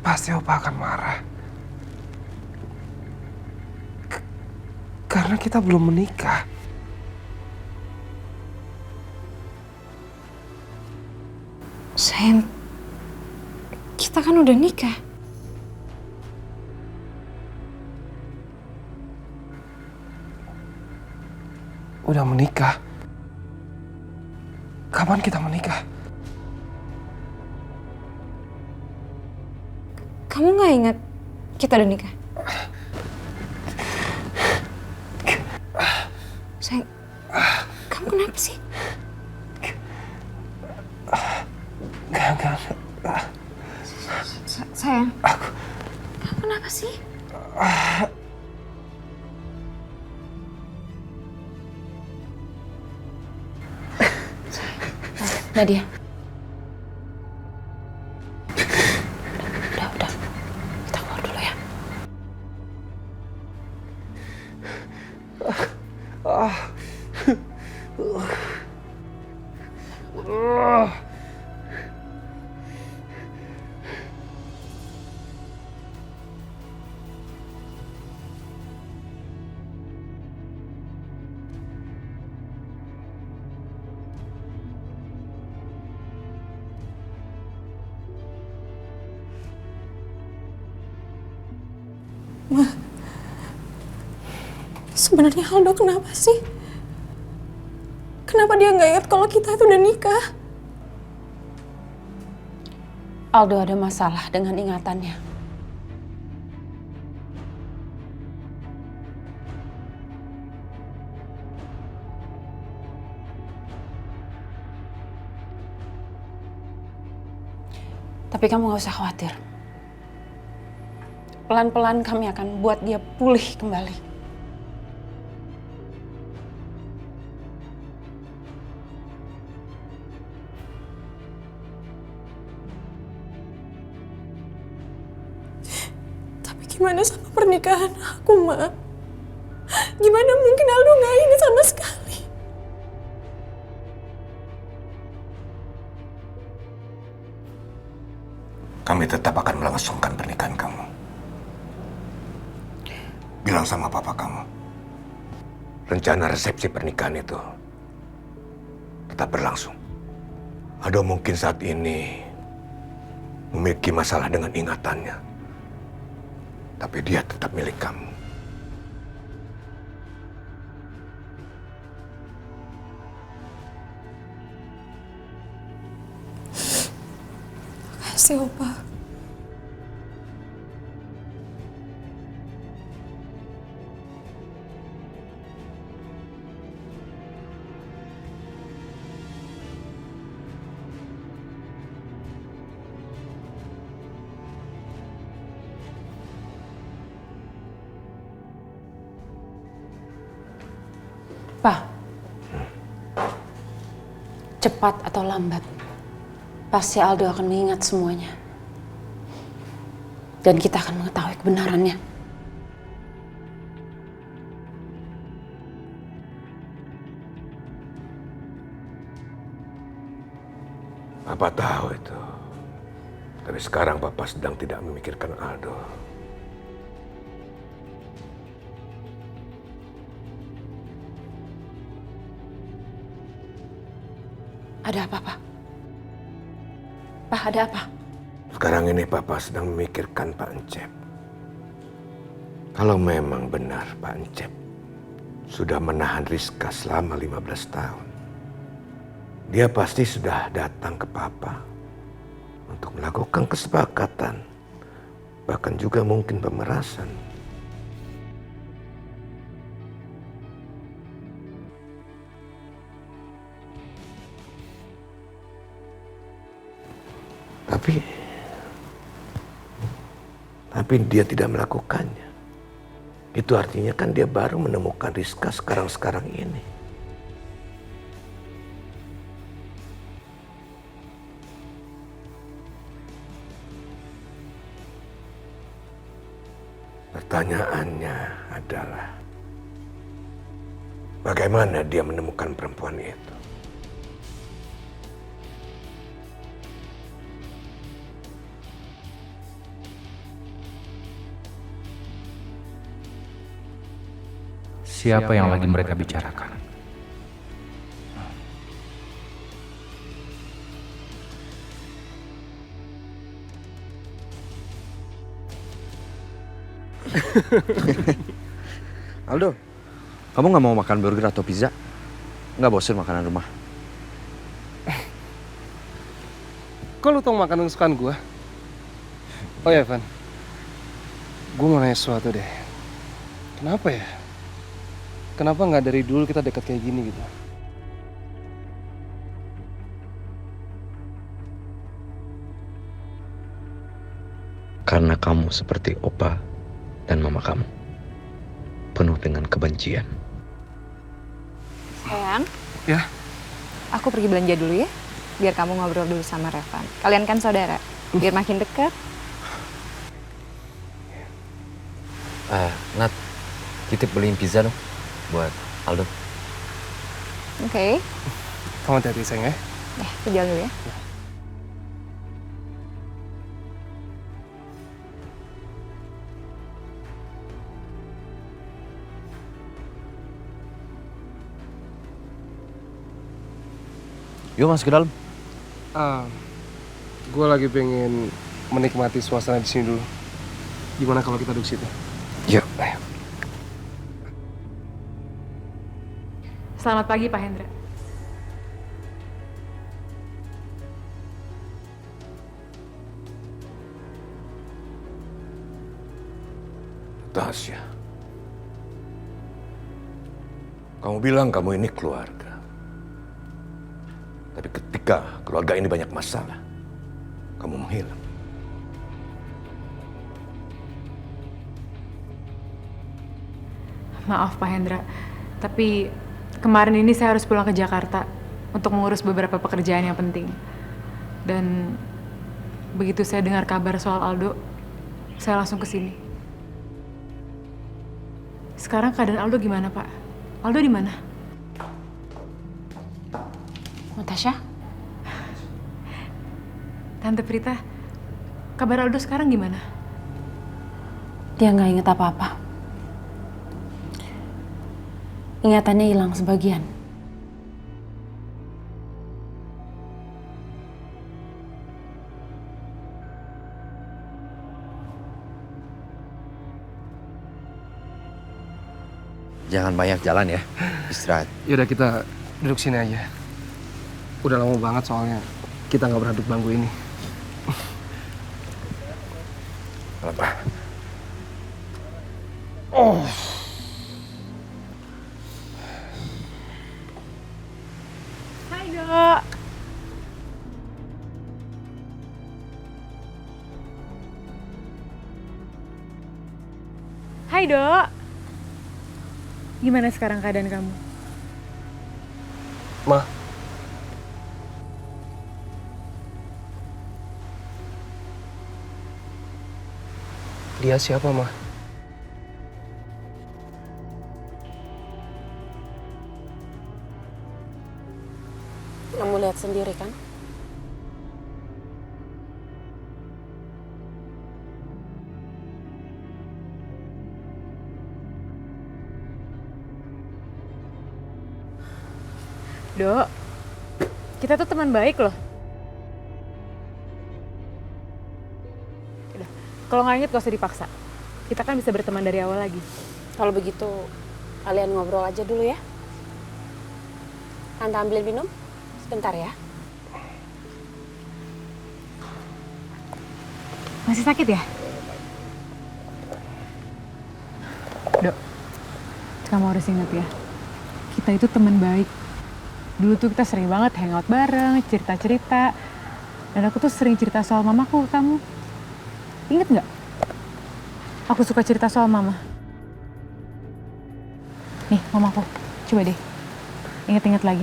Speaker 1: pasti Opa akan marah. Karena kita belum menikah.
Speaker 5: Sayang, kita kan udah nikah.
Speaker 1: Udah menikah? Kapan kita menikah?
Speaker 5: Kamu nggak ingat kita udah nikah? Sayang, kamu kenapa sih?
Speaker 1: Enggak.
Speaker 5: Sayang, kamu kenapa sih? Nadia. Udah. Kita keluar dulu ya.
Speaker 6: Sebenarnya Aldo kenapa sih? Kenapa dia nggak ingat kalau kita itu udah nikah? Aldo ada masalah dengan ingatannya. Tapi kamu nggak usah khawatir. Pelan-pelan kami akan buat dia pulih kembali. Gimana sama pernikahan aku, Ma? Gimana mungkin Aldo nggak ingat sama sekali?
Speaker 11: Kami tetap akan melangsungkan pernikahan kamu. Bilang sama papa kamu. Rencana resepsi pernikahan itu tetap berlangsung. Aldo mungkin saat ini memiliki masalah dengan ingatannya. Tapi dia tetap milik kamu.
Speaker 6: Makasih, Opa. cepat atau lambat, pasti Aldo akan mengingat semuanya. Dan kita akan mengetahui kebenarannya.
Speaker 11: Papa tahu itu. Tapi sekarang Papa sedang tidak memikirkan Aldo.
Speaker 6: Ada apa, Pak? Pak, ada apa?
Speaker 11: Sekarang ini Papa sedang memikirkan Pak Encep. Kalau memang benar Pak Encep sudah menahan Rizka selama 15 tahun, dia pasti sudah datang ke Papa untuk melakukan kesepakatan, bahkan juga mungkin pemerasan. Tapi dia tidak melakukannya. Itu artinya kan dia baru menemukan Rizka sekarang-sekarang ini. Pertanyaannya adalah, bagaimana dia menemukan perempuan itu?
Speaker 10: Siapa yang lagi mereka bicarakan?
Speaker 4: Aldo, kamu nggak mau makan burger atau pizza? Nggak bosan makanan rumah?
Speaker 12: Kok lu tau makanan kesukaan gue? Oh ya, Van. Gue mau nanya sesuatu deh. Kenapa ya? Kenapa nggak dari dulu kita dekat kayak gini gitu?
Speaker 13: Karena kamu seperti opa dan mama kamu. Penuh dengan kebencian.
Speaker 5: Sayang.
Speaker 12: Ya?
Speaker 5: Aku pergi belanja dulu ya. Biar kamu ngobrol dulu sama Revan. Kalian kan saudara. Biar makin dekat.
Speaker 4: Nat, titip beliin pizza dong buat Aldo.
Speaker 5: Oke.
Speaker 12: Kamu hati-hati sayang ya.
Speaker 5: Ya, aku jalan dulu ya.
Speaker 4: Yuk masuk ke dalam.
Speaker 12: Gue lagi pengen menikmati suasana di sini dulu. Gimana kalau kita duduk situ?
Speaker 4: Yuk.
Speaker 12: Ayo.
Speaker 2: Selamat pagi, Pak Hendra.
Speaker 11: Tasya, kamu bilang kamu ini keluarga. Tapi ketika keluarga ini banyak masalah, kamu menghilang.
Speaker 2: Maaf, Pak Hendra. Tapi kemarin ini saya harus pulang ke Jakarta untuk mengurus beberapa pekerjaan yang penting. Dan begitu saya dengar kabar soal Aldo, saya langsung ke sini. Sekarang keadaan Aldo gimana, Pak? Aldo di mana?
Speaker 6: Natasha?
Speaker 2: Tante Prita, kabar Aldo sekarang gimana?
Speaker 6: Dia nggak inget apa-apa. Ingatannya hilang sebagian.
Speaker 4: Jangan banyak jalan ya, istirahat.
Speaker 12: Yaudah kita duduk sini aja. Udah lama banget soalnya kita nggak pernah duduk bangku ini.
Speaker 11: Apa?
Speaker 12: Oh.
Speaker 2: Hai, Dok. Hai, Dok. Gimana sekarang keadaan kamu?
Speaker 12: Ma, Dia siapa, Ma?
Speaker 6: Kamu lihat sendiri kan?
Speaker 2: Dok, kita tuh teman baik loh. Udah, kalau nggak inget gak usah dipaksa. Kita kan bisa berteman dari awal lagi.
Speaker 6: Kalau begitu, kalian ngobrol aja dulu ya. Tante ambil minum sebentar ya.
Speaker 2: Masih sakit ya? Dok, kamu harus ingat ya. Kita itu teman baik. Dulu tuh kita sering banget hangout bareng, cerita-cerita. Dan aku tuh sering cerita soal mamaku ke kamu. Ingat nggak? Aku suka cerita soal mama. Nih, mamaku. Coba deh. Ingat-ingat lagi.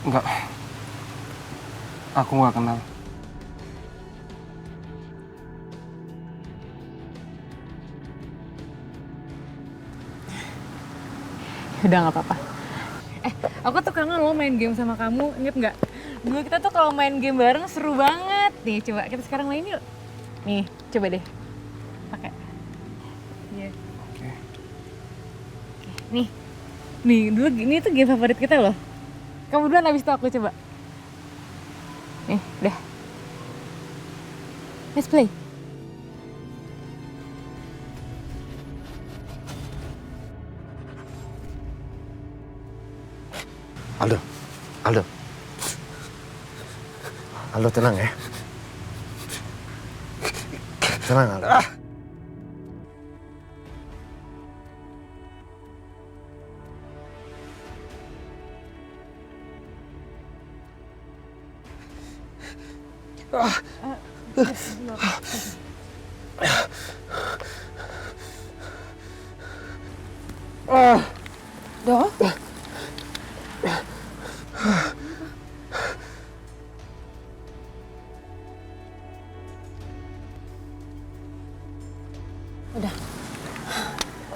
Speaker 12: Enggak. Aku nggak kenal.
Speaker 2: Udah nggak apa-apa. Aku tuh kangen lo main game sama kamu. Ingat nggak? Dulu kita tuh kalau main game bareng seru banget. Nih, coba kita sekarang main yuk. Nih, coba deh. Pakai. Iya.
Speaker 12: Oke.
Speaker 2: Nih. Nih, dulu ini tuh game favorit kita loh. Kamu duluan habis itu aku coba. Nih, udah. Let's play.
Speaker 11: Aldo, Aldo. Aldo tenang ya. Tenang Aldo.
Speaker 6: Dok? Udah.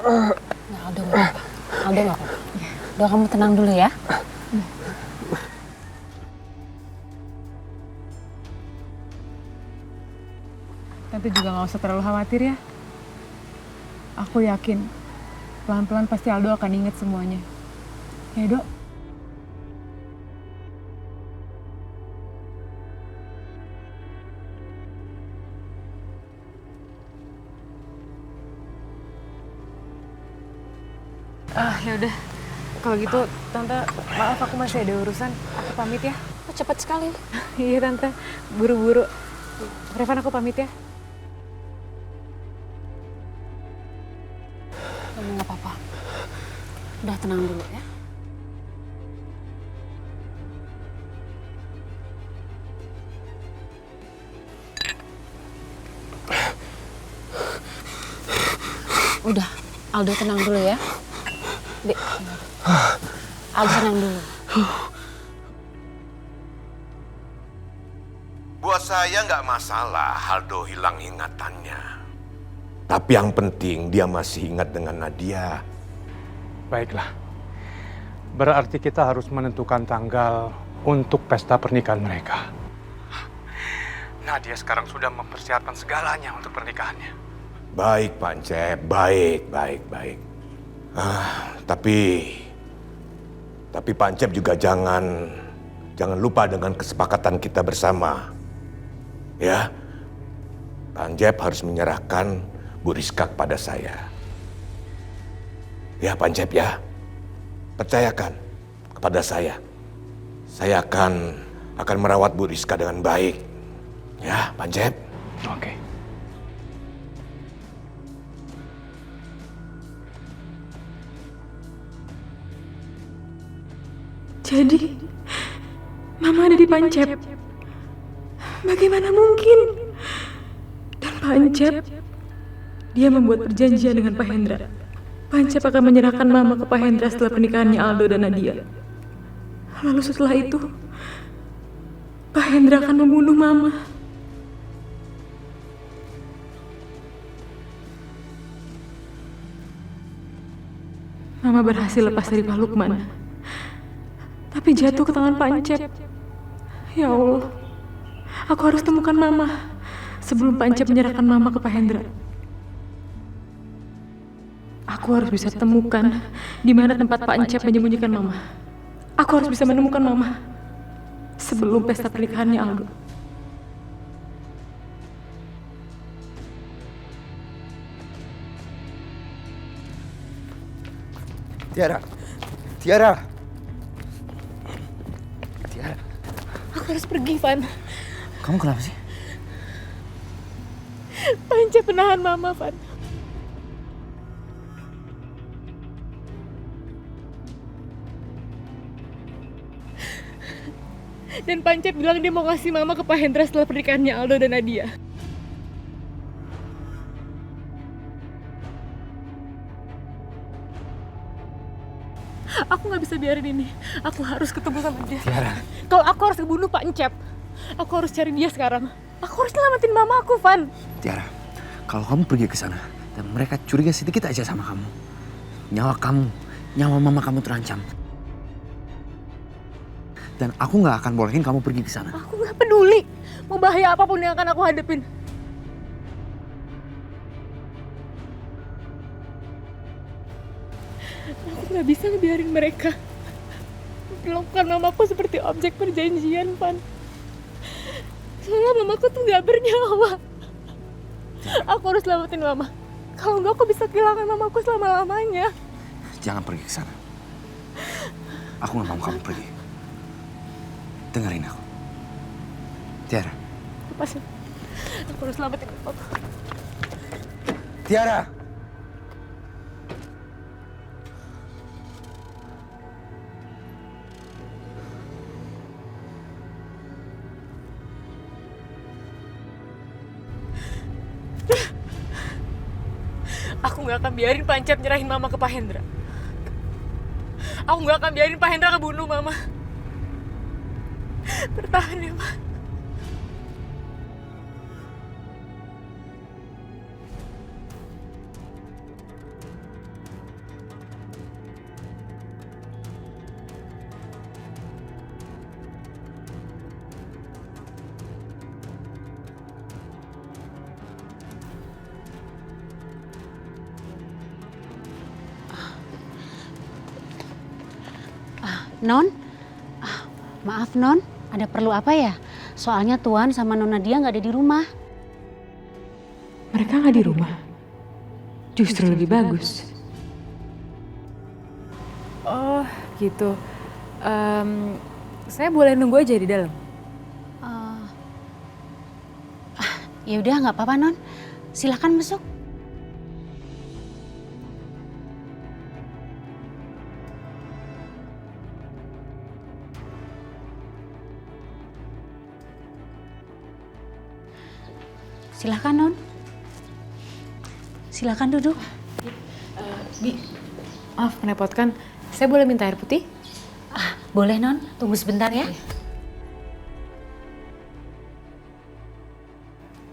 Speaker 6: Nah, Aldo nggak apa-apa. Aldo nggak apa-apa. Udah, kamu tenang dulu ya.
Speaker 2: Tante juga nggak usah terlalu khawatir ya. Aku yakin pelan-pelan pasti Aldo akan inget semuanya. Ya, Dok? Ya udah. Kalau gitu, Tante, maaf aku masih ada urusan. Aku pamit ya.
Speaker 6: Oh, cepat sekali.
Speaker 2: Iya, Tante. Buru-buru. Revan, aku pamit ya.
Speaker 6: Kamu nggak apa-apa. Udah tenang dulu ya. Udah, Aldo tenang dulu ya. Dek, Aldo tenang dulu.
Speaker 11: Buat saya nggak masalah Aldo hilang ingatannya. Tapi yang penting dia masih ingat dengan Nadia.
Speaker 8: Baiklah. Berarti kita harus menentukan tanggal untuk pesta pernikahan mereka. Nadia sekarang sudah mempersiapkan segalanya untuk pernikahannya.
Speaker 11: Baik, Pak Cep. Baik. Tapi Pak Cep juga jangan lupa dengan kesepakatan kita bersama. Ya, Pak Cep harus menyerahkan Bu Rizka kepada saya. Ya, Pak Cep ya. Percayakan kepada saya. Saya akan merawat Bu Rizka dengan baik. Ya, Pak Cep.
Speaker 8: Oke.
Speaker 2: Jadi Mama ada di Pancep. Bagaimana mungkin? Dan Pancep, dia membuat perjanjian dengan Pak Hendra. Pancep akan menyerahkan Mama ke Pak Hendra setelah pernikahannya Aldo dan Nadia. Lalu setelah itu, Pak Hendra akan membunuh Mama. Mama berhasil lepas dari Pak Lukman, tapi jatuh ke tangan Pancep. Ya Allah, aku harus temukan Mama sebelum Pancep menyerahkan Mama ke Pak Hendra. Aku harus bisa temukan di mana tempat Pancep menyembunyikan Mama. Aku harus bisa menemukan Mama sebelum pesta pernikahannya Aldo.
Speaker 4: Tiara. Tiara. Tiara.
Speaker 2: Aku harus pergi, Van.
Speaker 4: Kamu kenapa sih?
Speaker 2: Pancep menahan Mama, Van. Dan Pancep bilang dia mau ngasih Mama ke Pak Hendra setelah pernikahannya Aldo dan Nadia. Aku nggak bisa biarin ini. Aku harus ketemu sama dia.
Speaker 4: Tiara.
Speaker 2: Kalau aku harus bunuh Pancep, aku harus cari dia sekarang. Aku harus selamatin Mama aku, Van.
Speaker 4: Tiara, kalau kamu pergi ke sana dan mereka curiga sedikit aja sama kamu, nyawa Mama kamu terancam. Dan aku nggak akan bolehin kamu pergi ke sana.
Speaker 2: Aku nggak peduli. Mau bahaya apapun yang akan aku hadapin. Aku nggak bisa ngebiarin mereka memperlakukan mamaku seperti objek perjanjian, Van. Soalnya mamaku tuh nggak bernyawa. Aku harus selamatin Mama. Kalau nggak, aku bisa kehilangan mamaku selama-lamanya.
Speaker 4: Jangan pergi ke sana. Aku nggak mau kamu pergi. Dengerin aku. Tiara.
Speaker 2: Lepasin. Aku harus selamatin Mamaku.
Speaker 4: Tiara.
Speaker 2: Aku nggak akan biarin Pancep nyerahin Mama ke Pak Hendra. Aku nggak akan biarin Pak Hendra ngebunuh Mama. Bertahan ya, Ma.
Speaker 14: Non, maaf Non, ada perlu apa ya? Soalnya Tuan sama Nona dia nggak ada di rumah.
Speaker 2: Mereka nggak di rumah. Justru lebih bagus. Oh, gitu. Saya boleh nunggu aja di dalam.
Speaker 14: Ya udah nggak apa-apa Non, silakan masuk. Silakan Non. Silakan duduk.
Speaker 2: Bi, maaf menepotkan. Saya boleh minta air putih?
Speaker 14: Boleh Non, tunggu sebentar ya.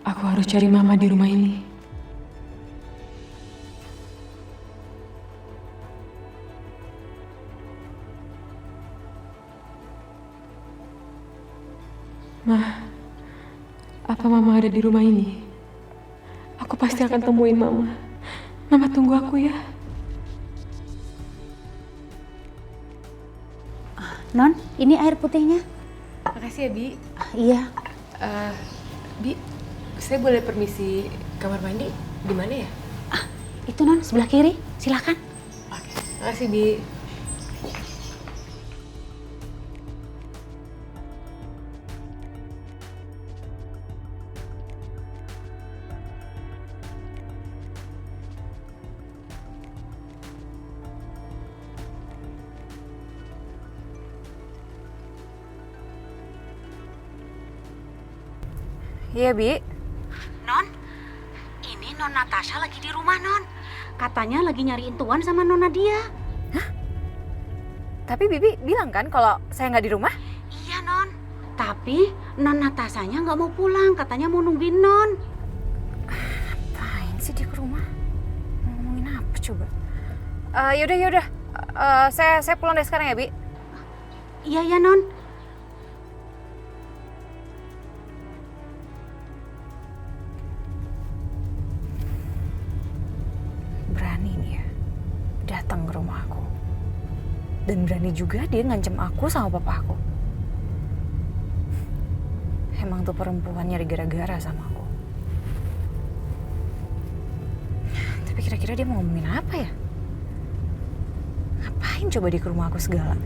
Speaker 2: Aku harus cari Mama di rumah ini. Ma, apa Mama ada di rumah ini? Aku pasti akan temuin Mama. Mama tunggu aku ya.
Speaker 14: Non, ini air putihnya.
Speaker 2: Makasih ya, Bi.
Speaker 14: Iya.
Speaker 2: Bi, saya boleh permisi kamar mandi? Di mana ya?
Speaker 14: Itu Non, sebelah kiri. Silakan.
Speaker 2: Makasih, Bi.
Speaker 15: Iya, Bi.
Speaker 14: Non, ini Non Natasha lagi di rumah, Non. Katanya lagi nyariin Tuan sama Non Nadia.
Speaker 15: Hah? Tapi Bibi bilang kan kalau saya nggak di rumah?
Speaker 14: Iya, Non. Tapi Non Natashanya nggak mau pulang, katanya mau nungguin Non.
Speaker 15: Ngapain sih dia ke rumah? Ngomongin apa coba? Yaudah. Saya pulang deh sekarang ya, Bi.
Speaker 14: Iya, ya, Non.
Speaker 15: Berani nih ya datang ke rumah aku. Dan berani juga dia ngancem aku sama papa aku. Emang tuh perempuan nyari gara-gara sama aku. Tapi kira-kira dia mau ngomongin apa ya? Ngapain coba dia ke rumah aku segala?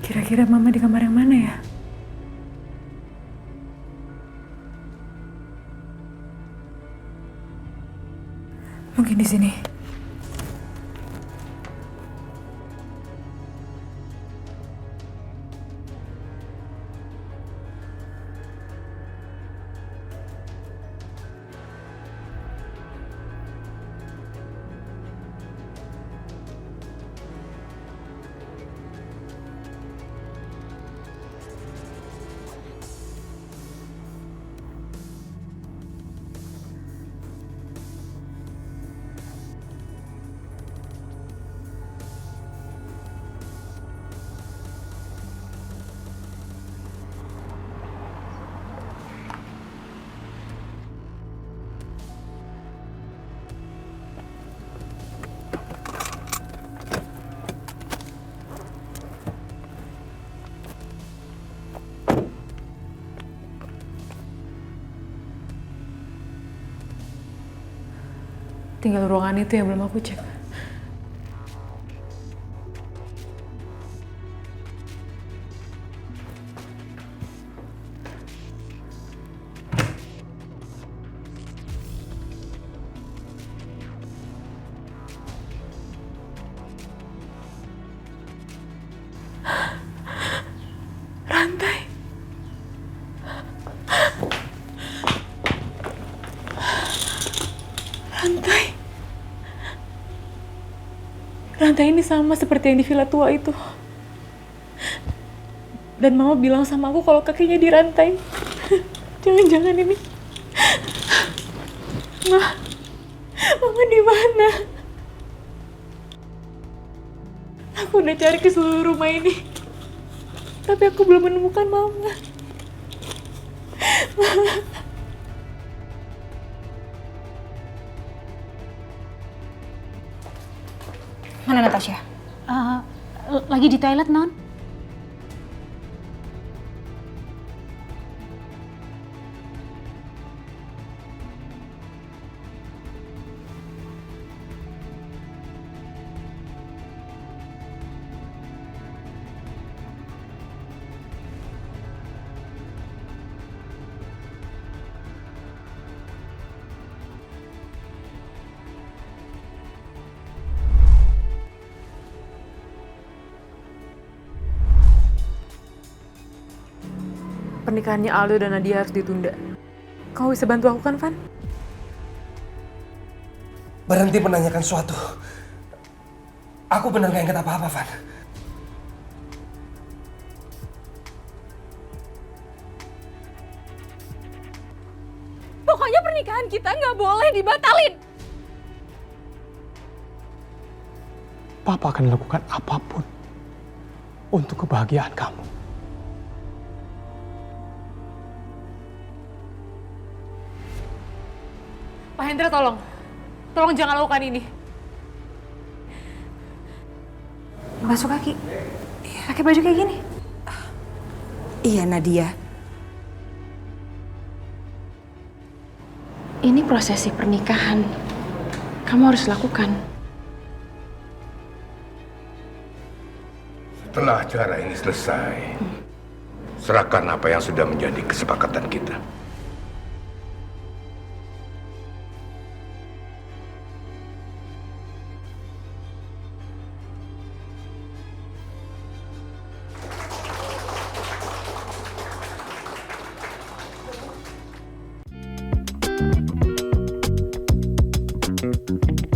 Speaker 2: Kira-kira Mama di kamar yang mana ya? Mungkin di sini. Tinggal ruangan itu yang belum aku cek. Rantai. Rantai ini sama seperti yang di villa tua itu. Dan Mama bilang sama aku kalau kakinya dirantai. Jangan-jangan ini. Mama di mana? Aku udah cari ke seluruh rumah ini. Tapi aku belum menemukan Mama.
Speaker 15: Mana Natasha?
Speaker 14: Lagi di toilet, Non.
Speaker 2: Pernikahannya Aldo dan Nadia harus ditunda. Kamu bisa bantu aku kan, Van?
Speaker 12: Berhenti menanyakan sesuatu. Aku benar gak ingat apa-apa, Van.
Speaker 15: Pokoknya pernikahan kita nggak boleh dibatalin.
Speaker 8: Papa akan lakukan apapun untuk kebahagiaan kamu.
Speaker 2: Pak Hendra, tolong. Tolong jangan lakukan ini.
Speaker 15: Basuh kaki. Pakai baju kayak gini.
Speaker 6: Iya, Nadia.
Speaker 7: Ini prosesi pernikahan. Kamu harus lakukan.
Speaker 11: Setelah acara ini selesai, serahkan apa yang sudah menjadi kesepakatan kita.
Speaker 13: Thank you.